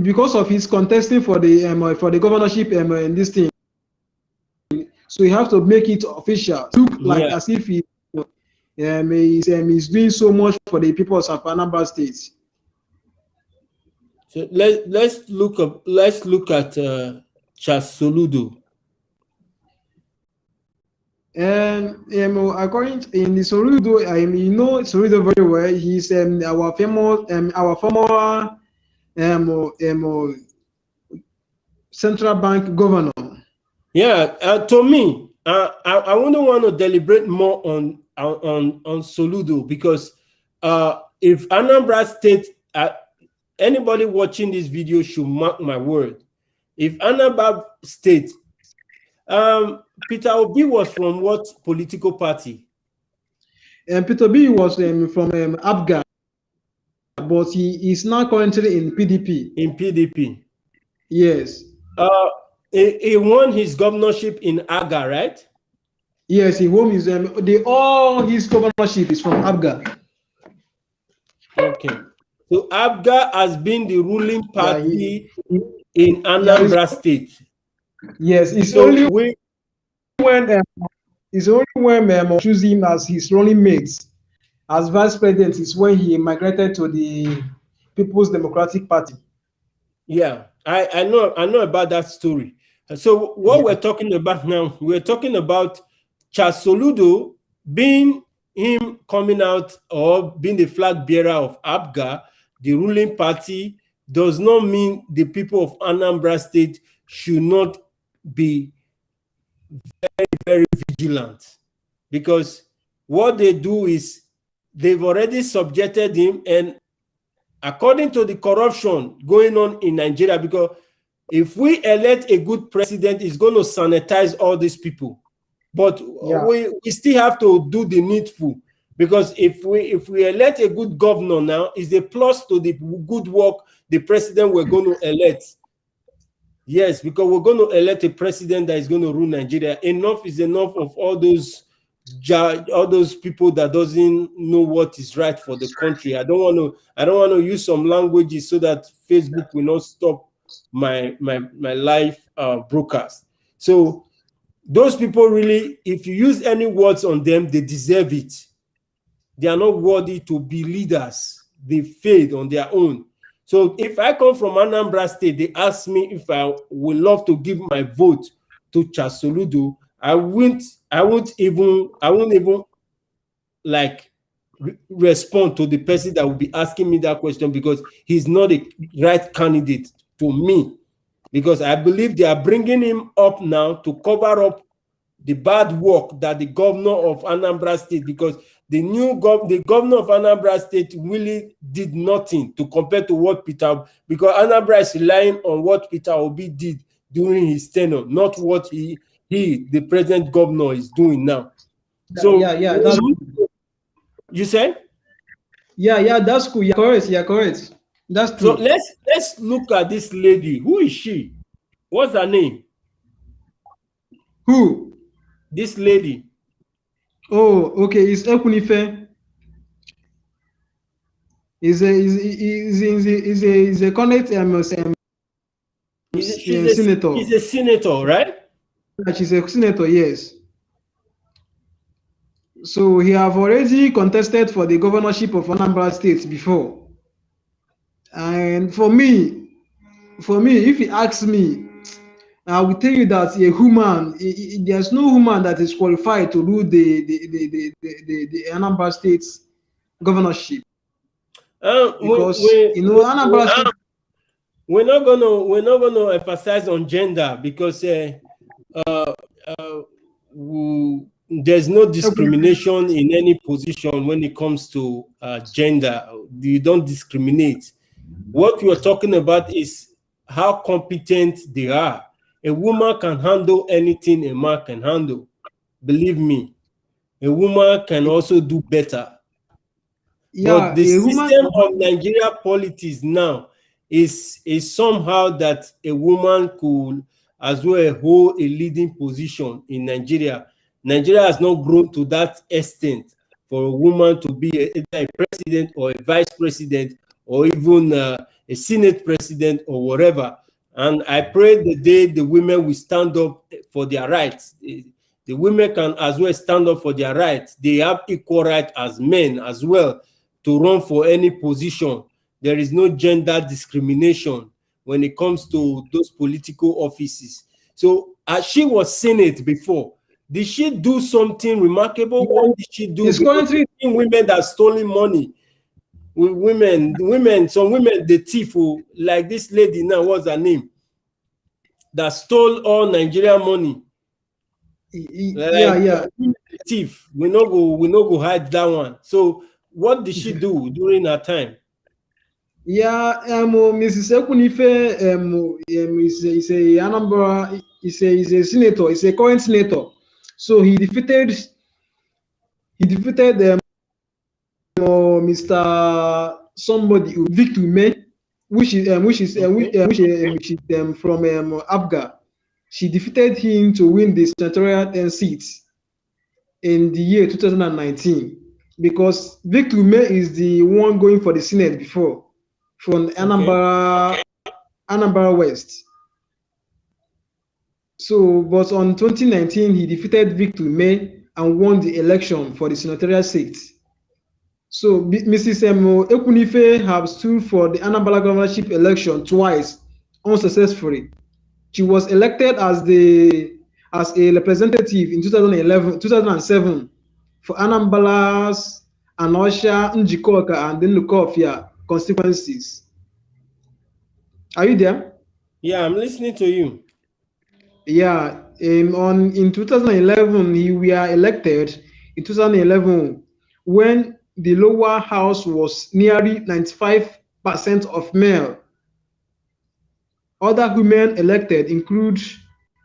because of his contesting for the governorship in this thing. So you have to make it official, look like as if he's doing so much for the people of Anambra State. So let's look at Charles Soludo. And according to, in the Soludo, you know Soludo very well. He's our famous our former central bank governor. Yeah, to me, I wouldn't want to deliberate more on Soludo because if Anambra State, anybody watching this video should mark my word. If Anambra State, Peter Obi was from what political party? And Peter Obi was from Abga, but he is now currently in PDP. In PDP. Yes. He won his governorship in Aga, right? Yes, he won his all his governorship is from Abga. Okay. So Abga has been the ruling party in Anambra State. Yes, it's so only when choose him as his running mate as vice president is when he migrated to the People's Democratic Party. Yeah, I know about that story. So what we're talking about now, we're talking about Charles Soludo being him coming out or being the flag bearer of ABGA, the ruling party, does not mean the people of Anambra State should not be very, very vigilant, because what they do is they've already subjected him, and according to the corruption going on in Nigeria, because if we elect a good president, it's going to sanitize all these people. But we still have to do the needful, because if we elect a good governor now, it's a plus to the good work the president we're going to elect. Yes, because we're going to elect a president that is going to rule Nigeria. Enough is enough of all those people that doesn't know what is right for the country. I don't want to use some languages so that Facebook will not stop my live broadcast. So those people really, if you use any words on them, they deserve it. They are not worthy to be leaders. They failed on their own. So if I come from Anambra State, they ask me if I would love to give my vote to Charles Soludo, I won't even like respond to the person that will be asking me that question, because he's not a right candidate to me, because I believe they are bringing him up now to cover up the bad work that the governor of Anambra State, because the governor of Anambra State really did nothing to compare to what because Anambra is relying on what Peter Obi did during his tenure, not what he the present governor is doing now. So that's you said? Yeah, that's cool. You're correct. That's true. So let's look at this lady. Who is she? What's her name? Who? This lady. Oh, okay. It's Ekunife. Is a connect senator. She's a senator, right? She's a senator, yes. So he have already contested for the governorship of Anambra State before. And for me, if he asks me, I will tell you that a human, there's no human that is qualified to rule the Anambra State governorship. Because Anambra State, we're not gonna emphasize on gender, because there's no discrimination in any position when it comes to gender. You don't discriminate. What you're talking about is how competent they are. A woman can handle anything a man can handle. Believe me, a woman can also do better. But the system of Nigeria politics now is somehow that a woman could as well hold a leading position in Nigeria. Nigeria has not grown to that extent for a woman to be either a president or a vice president or even a Senate president or whatever. And I pray the day the women will stand up for their rights. The women can as well stand up for their rights. They have equal rights as men as well to run for any position. There is no gender discrimination when it comes to those political offices. So she was Senate before. Did she do something remarkable? What did she do? He's currently women that stolen money. Some women, the thief, who, like this lady now, what's her name? That stole all Nigerian money. yeah. Thief. We no go hide that one. So what did she do during her time? Yeah, Mrs. Ekunife is a Anambra, is a senator, is a current senator. So he defeated Mr. somebody, Victor Ume, which is from Abga. She defeated him to win the senatorial seat in the year 2019 because Victor Ume is the one going for the Senate before from Anambra West. So, but on 2019, he defeated Victor Ume and won the election for the senatorial seat. So, Mrs. Ekunife have stood for the Anambra governorship election twice, unsuccessfully. She was elected as a representative in 2007 for Anambra's Anosha, Njikoka, and then Lukofia constituencies. Are you there? Yeah, I'm listening to you. Yeah, in 2011 he were elected in 2011 when the lower house was nearly 95% of male. Other women elected include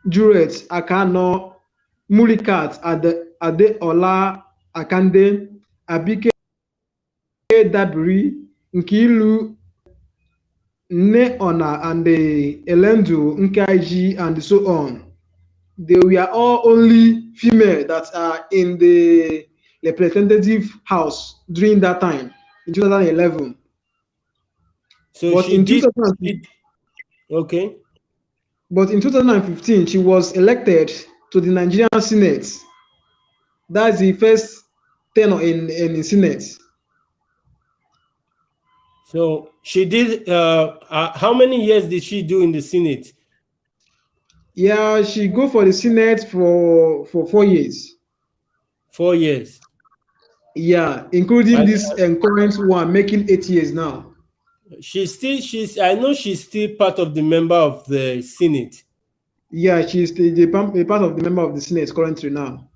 Juliet Akano, Mulikat Adeola Akande, Abike Dabiri, Nkilu Nneona, and Elendu Nkaiji, and so on. They were all only female that are in the representative house during that time in 2011. So but she in did. 2015, Okay. But in 2015, she was elected to the Nigerian Senate. That's the first tenure in the Senate. So she did. How many years did she do in the Senate? Yeah, she go for the Senate for 4 years. 4 years. Yeah, including this current one, making 8 years now. I know she's still part of the member of the Senate. Yeah, she's a part of the member of the Senate currently now.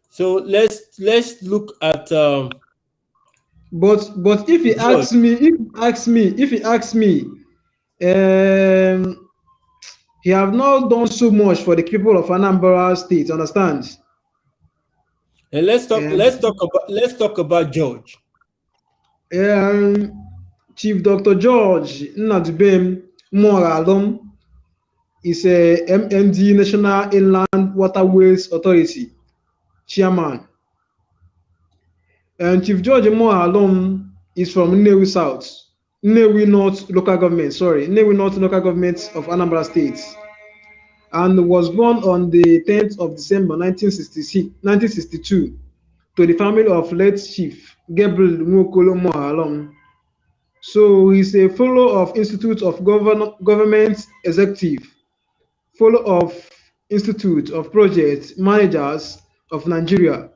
So let's look at. But if he asks me, he have not done so much for the people of Anambra State. Understand? And let's talk about George. Chief Dr. George Nnadubem Moralom is a MMD National Inland Waterways Authority chairman. And Chief George Moralom is from Nnewi North local government of Anambra State, and was born on the 10th of December 1962 to the family of late Chief Gabriel Nwokolo Moralom. So he's a fellow of Institute of Government Executive, fellow of Institute of Project Managers of Nigeria,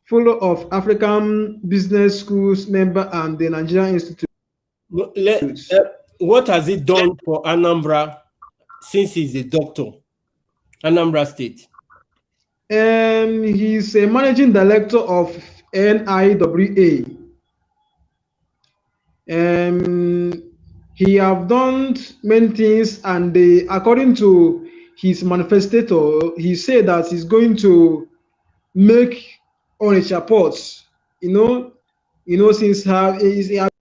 fellow of African Business Schools member, and the Nigerian Institute. What has he done for Anambra since he's a doctor? Anambra State. He's a managing director of NIWA. He have done many things, and according to his manifesto, he said that he's going to make Onitsha ports. Since he has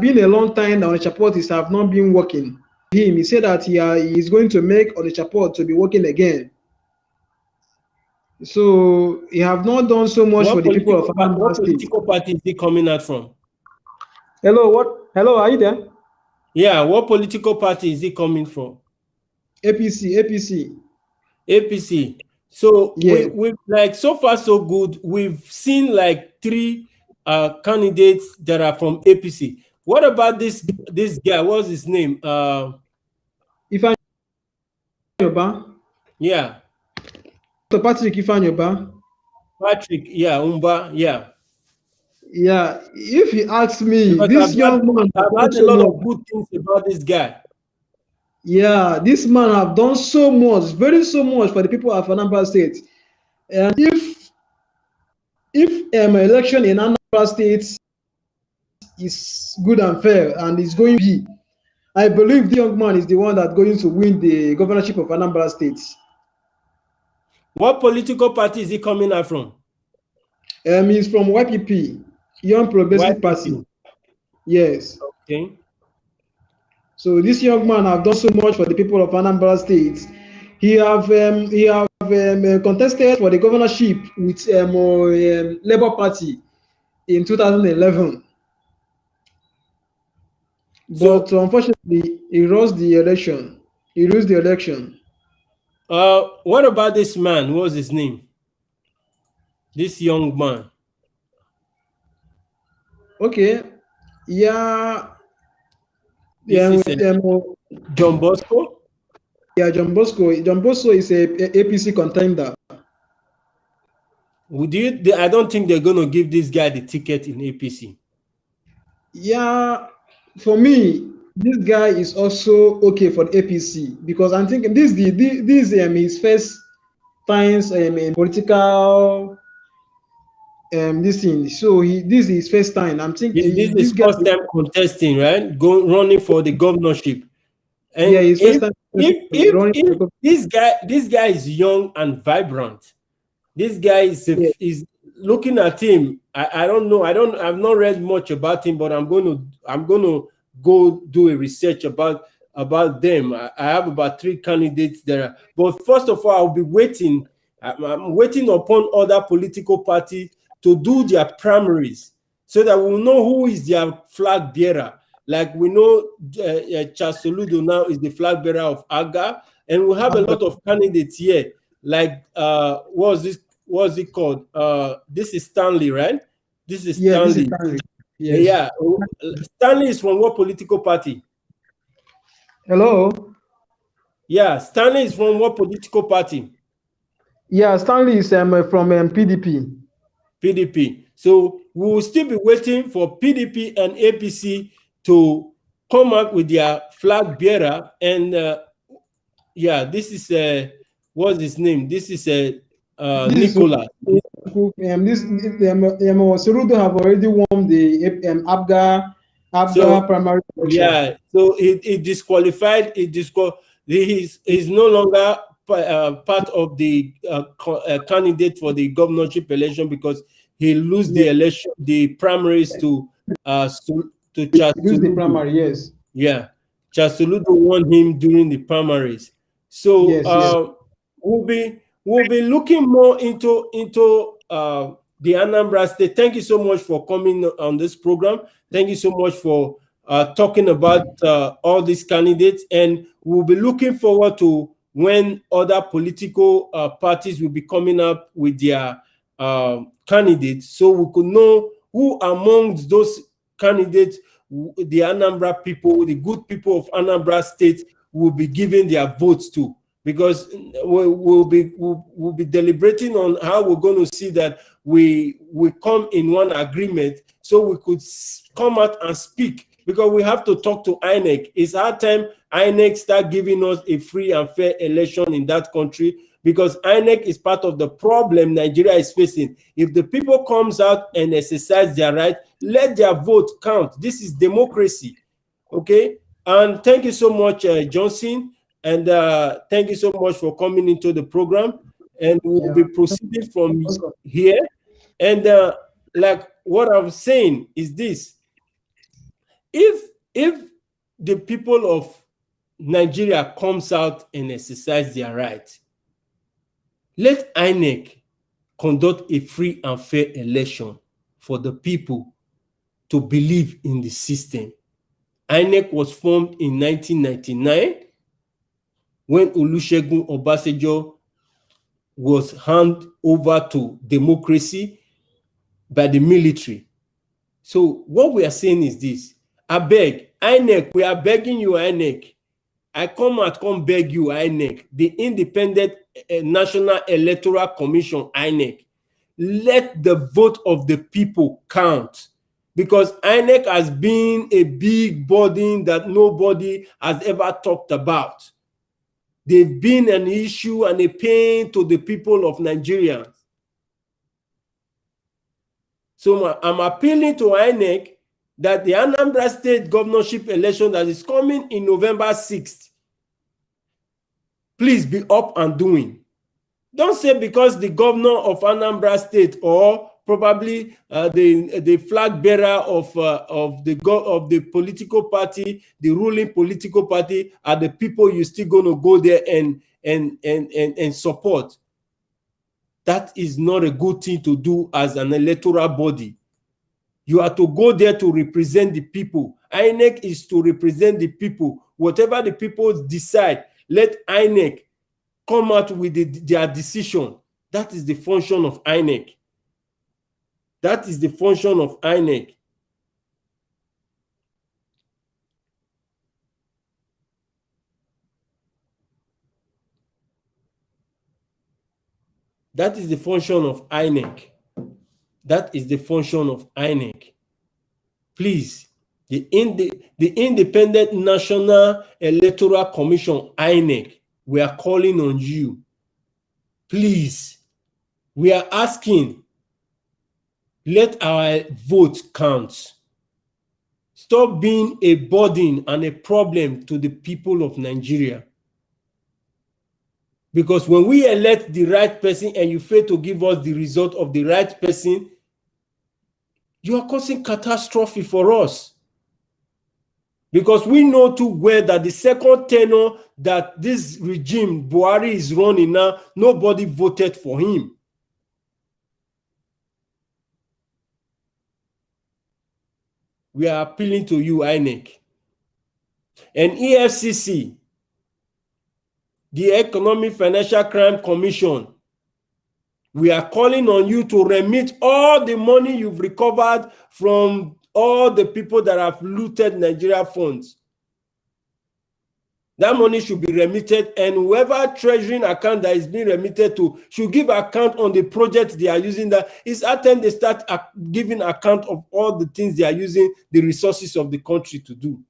been a long time, the Onitsha ports have not been working. He said that he is going to make Onitsha port to be working again. So he have not done so much for the people of Anambra State. What political party is he coming out from? Hello, are you there? Yeah, what political party is he coming from? APC. So yeah. we've like, so far so good. We've seen like 3 candidates that are from APC. What about this guy? What's his name? Ifeanyi Oba. Yeah. Dr. Patrick Ifanyoba. Patrick, yeah, Umba, yeah. Yeah, if you ask me, Because this young man I've heard a lot of good things about this guy. Yeah, this man have done so much, so much for the people of Anambra State. And if election in Anambra State is good and fair and is going to be, I believe the young man is the one that's going to win the governorship of Anambra State. What political party is he coming out from? He's from YPP, Young Progressive Party. Yes. Okay. So this young man have done so much for the people of Anambra State. He have contested for the governorship with Labour Party in 2011. But unfortunately, he lost the election. He lose the election. What about this man? What was his name? This young man. Okay. Yeah. John Bosco? Yeah, John Bosco. John Bosco is a APC contender. I don't think they're going to give this guy the ticket in APC. Yeah, for me, this guy is also okay for the APC because I'm thinking this his first times in political this thing. So this is his first time. I'm thinking this is first time contesting, right? Running for the governorship. And yeah, his first time. If this guy is young and vibrant, this guy is looking at him. I don't know. I've not read much about him, but I'm going to go do a research about them. I have about 3 candidates there. But first of all, I'll be waiting. I'm waiting upon other political parties to do their primaries so that we'll know who is their flag bearer. Like we know Charles Soludo now is the flag bearer of AGA, and we have a lot of candidates here. Like what's it called? This is Stanley, right? This is Stanley. This is Stanley. Yes. Yeah. Stanley is from what political party? Hello? Yeah, Stanley is from what political party? Yeah, Stanley is from PDP. PDP. So we will still be waiting for PDP and APC to come up with their flag bearer. And yeah, this is what's his name? This is Nicola. Cerudo have already won the ABGA primary election. Yeah, so it disqualified. He's no longer part of the candidate for the governorship election because he lose the election, the primaries to Charles Soludo. The primary, yes. Yeah, Charles Soludo won him during the primaries. So we'll be looking more into the Anambra State. Thank you so much for coming on this program. Thank you so much for talking about all these candidates, and we'll be looking forward to when other political parties will be coming up with their candidates, so we could know who amongst those candidates the Anambra people, the good people of Anambra State, will be giving their votes to, because we'll be deliberating on how we're going to see that we come in one agreement, so we could come out and speak, because we have to talk to INEC. It's our time INEC start giving us a free and fair election in that country, because INEC is part of the problem Nigeria is facing. If the people comes out and exercise their right, let their vote count. This is democracy, okay? And thank you so much, Johnson, and thank you so much for coming into the program. And we'll be proceeding from here. And like what I'm saying is this: if the people of Nigeria comes out and exercise their right, let INEC conduct a free and fair election for the people to believe in the system. INEC was formed in 1999 when Olusegun Obasanjo was handed over to democracy by the military. So what we are saying is this: I beg, INEC, we are begging you, INEC. I come beg you, INEC, the independent National Electoral Commission, INEC, let the vote of the people count, because INEC has been a big burden that nobody has ever talked about. They've been an issue and a pain to the people of Nigeria. So I'm appealing to INEC that the Anambra State governorship election that is coming in November 6th, please be up and doing. Don't say because the governor of Anambra State or probably the flag bearer of the political party, the ruling political party, are the people you're still going to go there and support. That is not a good thing to do as an electoral body. You are to go there to represent the people. INEC is to represent the people. Whatever the people decide, let INEC come out with their decision. That is the function of INEC. That is the function of INEC. That is the function of INEC. That is the function of INEC. Please, the Independent National Electoral Commission, INEC, we are calling on you. Please, we are asking, let our vote count. Stop being a burden and a problem to the people of Nigeria. Because when we elect the right person and you fail to give us the result of the right person, you are causing catastrophe for us. Because we know too well that the second tenure that this regime, Buhari, is running now, nobody voted for him. We are appealing to you, INEC. And EFCC, the Economic Financial Crime Commission, we are calling on you to remit all the money you've recovered from all the people that have looted Nigeria funds. That money should be remitted, and whoever treasuring account that is being remitted to should give account on the project they are using. That is at time they start giving account of all the things they are using the resources of the country to do.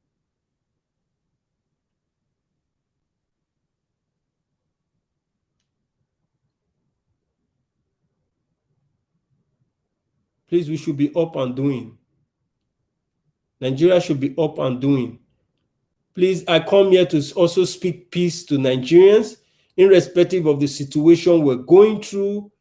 Please, we should be up and doing. Nigeria should be up and doing. Please, I come here to also speak peace to Nigerians, irrespective of the situation we're going through,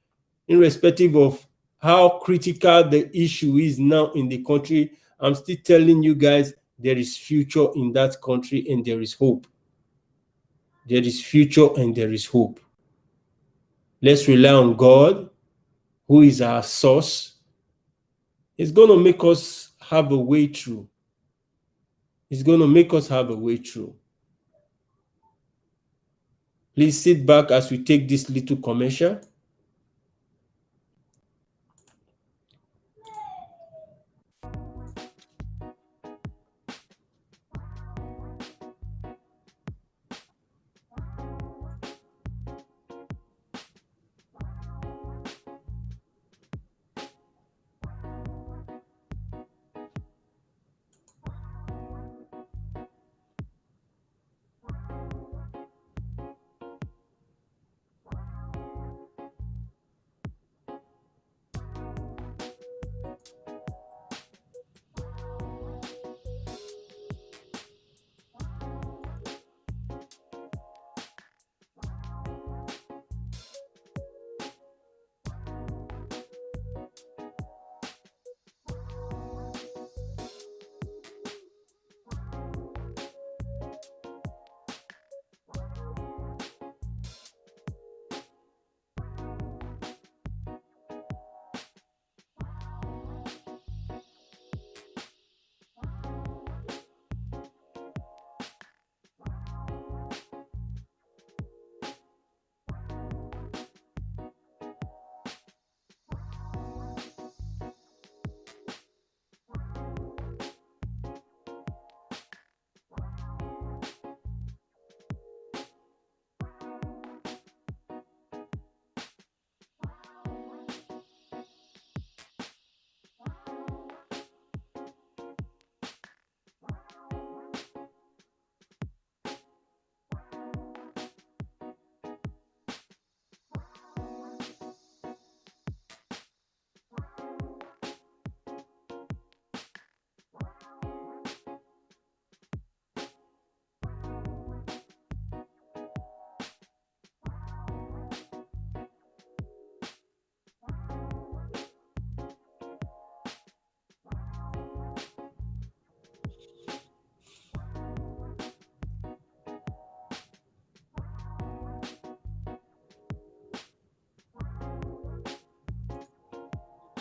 irrespective of how critical the issue is now in the country. I'm still telling you guys, there is future in that country and there is hope. There is future and there is hope. Let's rely on God, who is our source. It's going to make us have a way through. It's going to make us have a way through. Please sit back as we take this little commercial.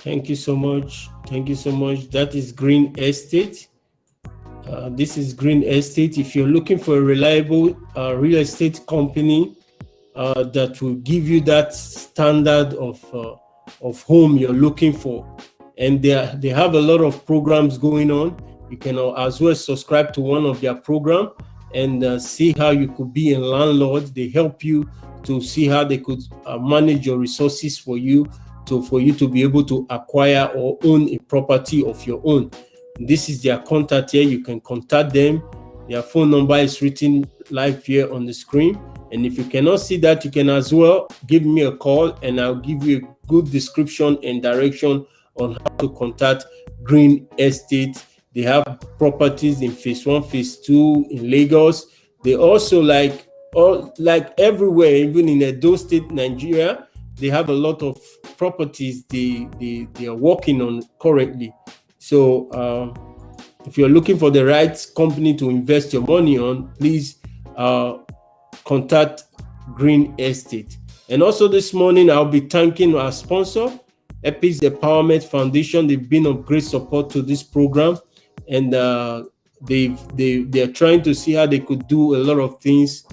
Thank you so much. Thank you so much. That is Green Estate. This is Green Estate. If you're looking for a reliable real estate company that will give you that standard of home you're looking for, and they have a lot of programs going on, you can as well subscribe to one of their programs and see how you could be a landlord. They help you to see how they could manage your resources for you to be able to acquire or own a property of your own. This is their contact here. You can contact them. Their phone number is written live here on the screen. And if you cannot see that, you can as well give me a call and I'll give you a good description and direction on how to contact Green Estate. They have properties in phase 1, phase 2 in Lagos. They also like everywhere, even in Edo State, Nigeria, they have a lot of properties they are working on currently. So if you're looking for the right company to invest your money on, please contact Green Estate. And also this morning, I'll be thanking our sponsor, Epic Empowerment Foundation. They've been of great support to this program, and they're trying to see how they could do a lot of things,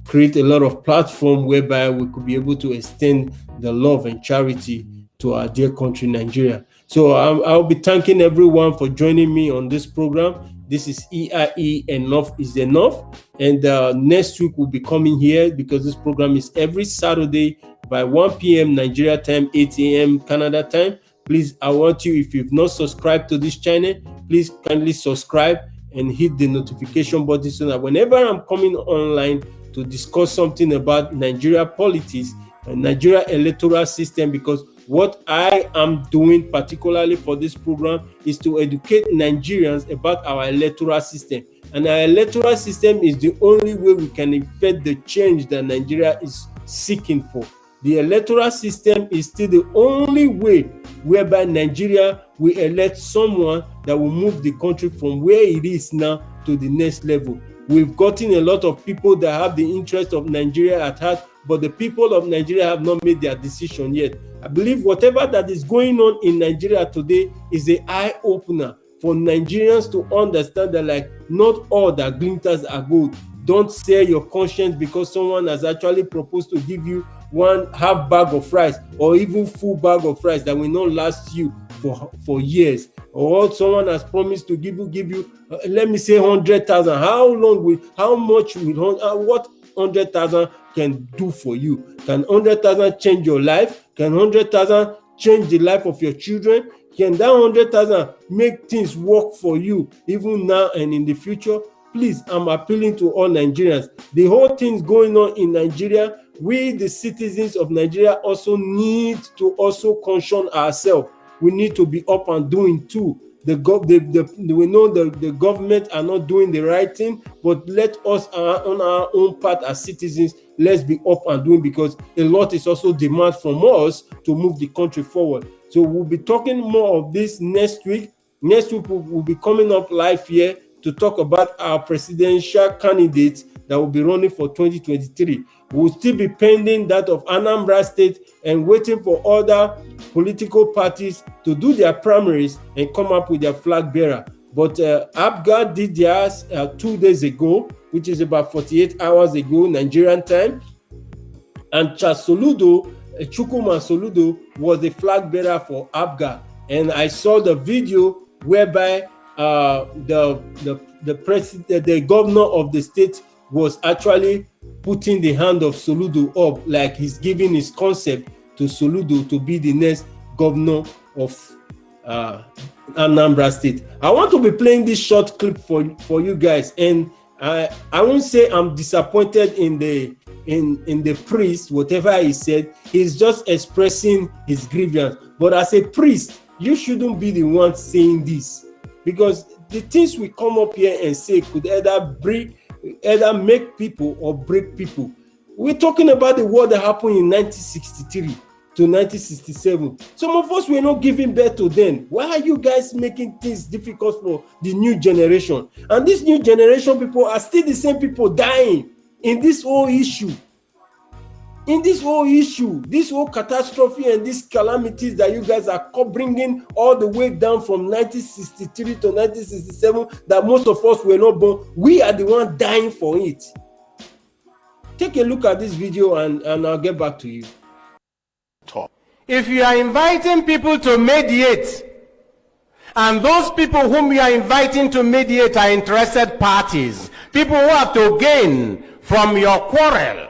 create a lot of platform whereby we could be able to extend the love and charity to our dear country, Nigeria. So I'll be thanking everyone for joining me on this program. This is EIE Enough is Enough. And next week we'll be coming here because this program is every Saturday by 1 p.m. Nigeria time, 8 a.m. Canada time. Please, I want you, if you've not subscribed to this channel, please kindly subscribe and hit the notification button so that whenever I'm coming online to discuss something about Nigeria politics and Nigeria electoral system, because what I am doing particularly for this program is to educate Nigerians about our electoral system. And our electoral system is the only way we can effect the change that Nigeria is seeking for. The electoral system is still the only way whereby Nigeria will elect someone that will move the country from where it is now to the next level. We've gotten a lot of people that have the interest of Nigeria at heart, but the people of Nigeria have not made their decision yet. I believe whatever that is going on in Nigeria today is an eye-opener for Nigerians to understand that, like, not all that glitters are gold. Don't sell your conscience because someone has actually proposed to give you one half bag of rice or even full bag of rice that will not last you for years. Or someone has promised to give you let me say 100,000. How much will what 100,000 can do for you? Can 100,000 change your life? Can 100,000 change the life of your children? Can that 100,000 make things work for you even now and in the future? Please, I'm appealing to all Nigerians. The whole thing's going on in Nigeria. We, the citizens of Nigeria, also need to also concern ourselves. We need to be up and doing too. We know the government are not doing the right thing, but let us on our own part as citizens, let's be up and doing, because a lot is also demand from us to move the country forward. So we'll be talking more of this next week. Next week we'll be coming up live here to talk about our presidential candidates that will be running for 2023. We'll still be pending that of Anambra State and waiting for other political parties to do their primaries and come up with their flag bearer. But APGA did theirs 2 days ago, which is about 48 hours ago, Nigerian time. And Chukuma Soludo was the flag bearer for APGA. And I saw the video whereby the governor of the state was actually putting the hand of Soludo up, like he's giving his concept to Soludo to be the next governor of Anambra State. I want to be playing this short clip for you guys, and I won't say I'm disappointed in the priest, whatever he said. He's just expressing his grievance. But as a priest, you shouldn't be the one saying this, because the things we come up here and say could either make people or break people. We're talking about the war that happened in 1963 to 1967. Some of us were not giving birth to then. Why are you guys making things difficult for the new generation? And this new generation people are still the same people dying in this whole issue. in this whole issue, this whole catastrophe and these calamities that you guys are bringing all the way down from 1963 to 1967, that most of us were not born, we are the one dying for it. Take a look at this video and I'll get back to you. If you are inviting people to mediate, and those people whom you are inviting to mediate are interested parties, people who have to gain from your quarrel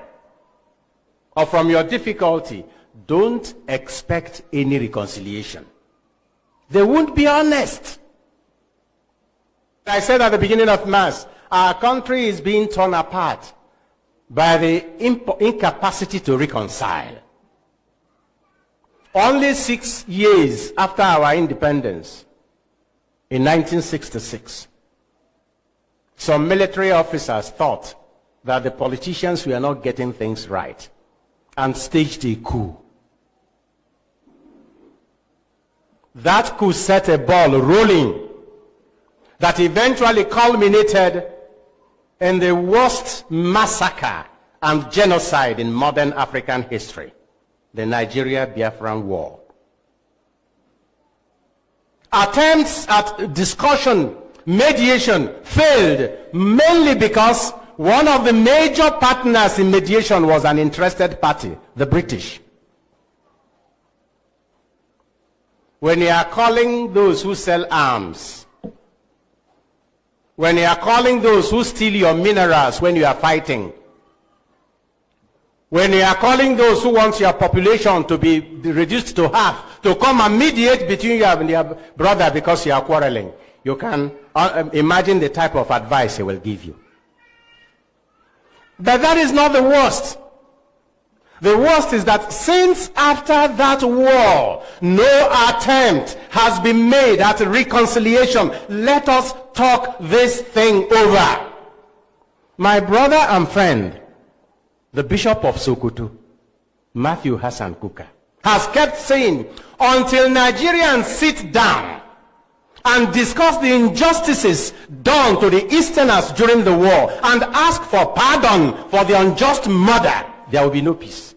or from your difficulty, don't expect any reconciliation. They won't be honest. I said at the beginning of Mass, our country is being torn apart by the incapacity to reconcile. Only 6 years after our independence, in 1966, some military officers thought that the politicians were not getting things right and staged a coup. That coup set a ball rolling that eventually culminated in the worst massacre and genocide in modern African history, the Nigeria-Biafran War. Attempts at discussion, mediation failed mainly because one of the major partners in mediation was an interested party, the British. When you are calling those who sell arms, when you are calling those who steal your minerals when you are fighting, when you are calling those who want your population to be reduced to half, to come and mediate between you and your brother because you are quarreling, you can imagine the type of advice he will give you. But that is not the worst. The worst is that since after that war, no attempt has been made at reconciliation. Let us talk this thing over. My brother and friend, the Bishop of Sokoto, Matthew Hassan Kuka, has kept saying, until Nigerians sit down and discuss the injustices done to the Easterners during the war and ask for pardon for the unjust murder, there will be no peace.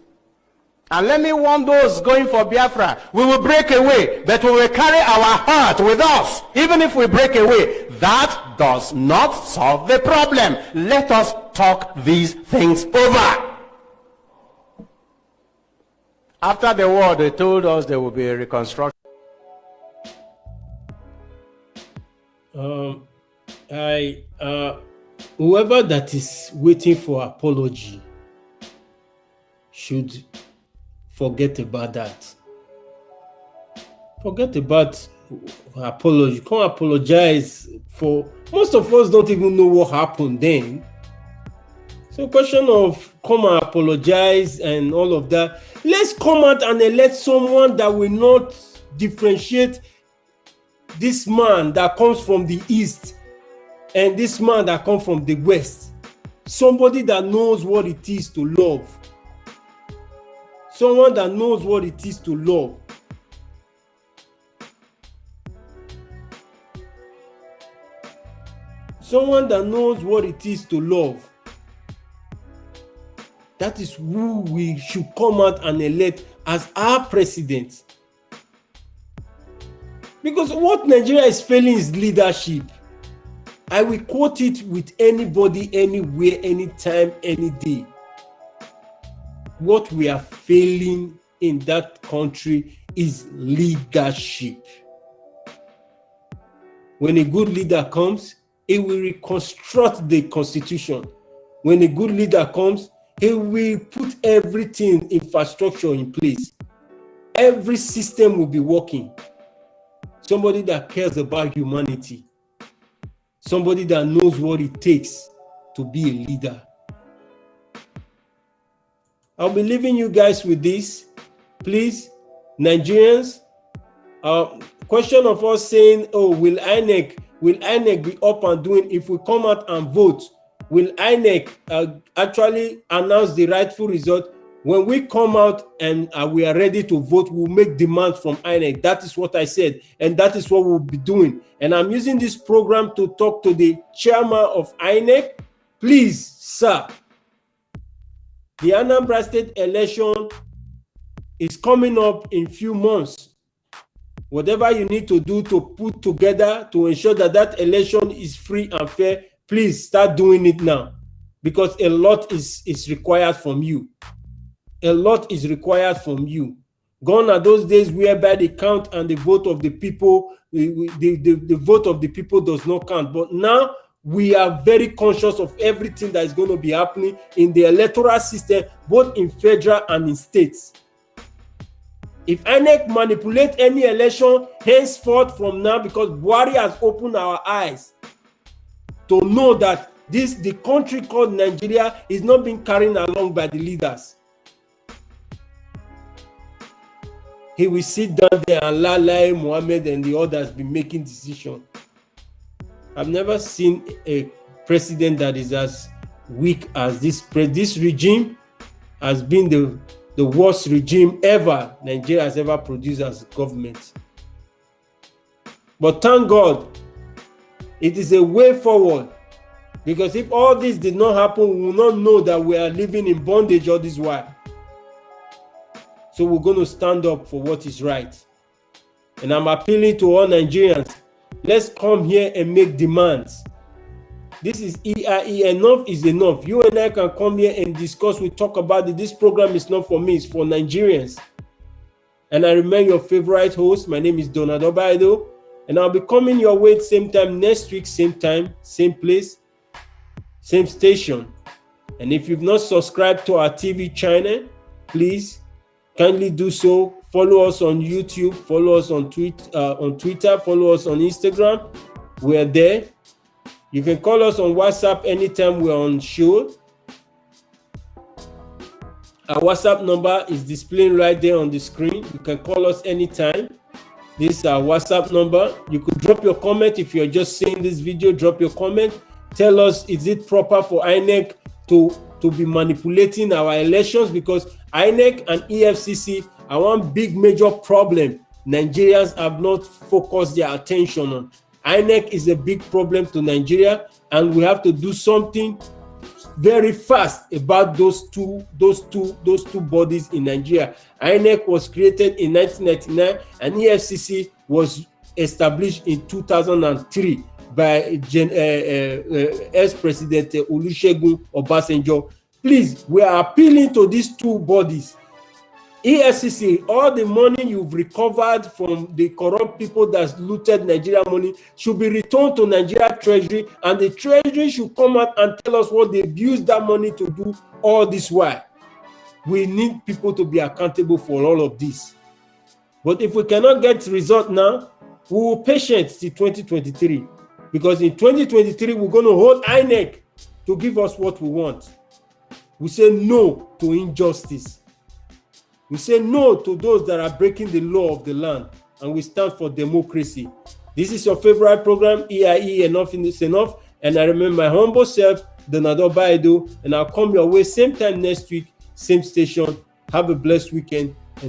And let me warn those going for Biafra, we will break away, but we will carry our heart with us. Even if we break away, that does not solve the problem. Let us talk these things over. After the war, they told us there will be a reconstruction. Whoever that is waiting for apology should forget about that. Forget about apology. Come apologize for. Most of us don't even know what happened then. So question of come and apologize and all of that. Let's come out and elect someone that will not differentiate this man that comes from the east and this man that comes from the west. Somebody that knows what it is to love. Someone that knows what it is to love. Someone that knows what it is to love. That is who we should come out and elect as our president. Because what Nigeria is failing is leadership. I will quote it with anybody, anywhere, anytime, any day. What we are failing in that country is leadership. When a good leader comes, he will reconstruct the constitution. When a good leader comes, he will put everything, infrastructure in place. Every system will be working. Somebody that cares about humanity. Somebody that knows what it takes to be a leader. I'll be leaving you guys with this. Please, Nigerians, question of us saying, oh, will INEC be up and doing if we come out and vote? Will INEC actually announce the rightful result? When we come out and we are ready to vote, we'll make demands from INEC. That is what I said, and that is what we'll be doing. And I'm using this program to talk to the chairman of INEC. Please, sir, The Anambra State election is coming up in few months. Whatever you need to do to put together to ensure that that election is free and fair, please start doing it now, because a lot is required from you. A lot is required from you. Gone are those days whereby the count and the vote of the people, the vote of the people does not count. But now we are very conscious of everything that is going to be happening in the electoral system, both in federal and in states. If INEC manipulate any election henceforth from now, because Buhari has opened our eyes to know that the country called Nigeria is not being carried along by the leaders. He will sit down there and Lai Mohammed and the others be making decisions. I've never seen a president that is as weak as this. This regime has been the worst regime ever Nigeria has ever produced as a government. But thank God, it is a way forward. Because if all this did not happen, we will not know that we are living in bondage all this while. So we're going to stand up for what is right. And I'm appealing to all Nigerians, let's come here and make demands. This is EIE. Enough is enough. You and I can come here and discuss. We talk about it. This program is not for me. It's for Nigerians. And I remain your favorite host. My name is Donald Obaido. And I'll be coming your way same time next week, same time, same place, same station. And if you've not subscribed to our TV channel, please kindly do so. Follow us on YouTube. Follow us on Twitter. Follow us on Instagram. We're there. You can call us on WhatsApp anytime we're on show. Our WhatsApp number is displaying right there on the screen. You can call us anytime. This is our WhatsApp number. You could drop your comment if you're just seeing this video. Drop your comment. Tell us, is it proper for INEC to be manipulating our elections? Because INEC and EFCC are one big major problem Nigerians have not focused their attention on. INEC is a big problem to Nigeria, and we have to do something very fast about those two bodies in Nigeria. INEC was created in 1999, and EFCC was established in 2003 by ex-President Olusegun Obasanjo. Please, we are appealing to these two bodies. EFCC, all the money you've recovered from the corrupt people that looted Nigeria money should be returned to Nigeria Treasury, and the Treasury should come out and tell us what they've used that money to do all this while. We need people to be accountable for all of this. But if we cannot get result now, we will patient till 2023. Because in 2023, we're going to hold INEC to give us what we want. We say no to injustice. We say no to those that are breaking the law of the land, and we stand for democracy. This is your favorite program, EIE, Enough is Enough. And I remember my humble self, Donald Obaido, and I'll come your way same time next week, same station. Have a blessed weekend.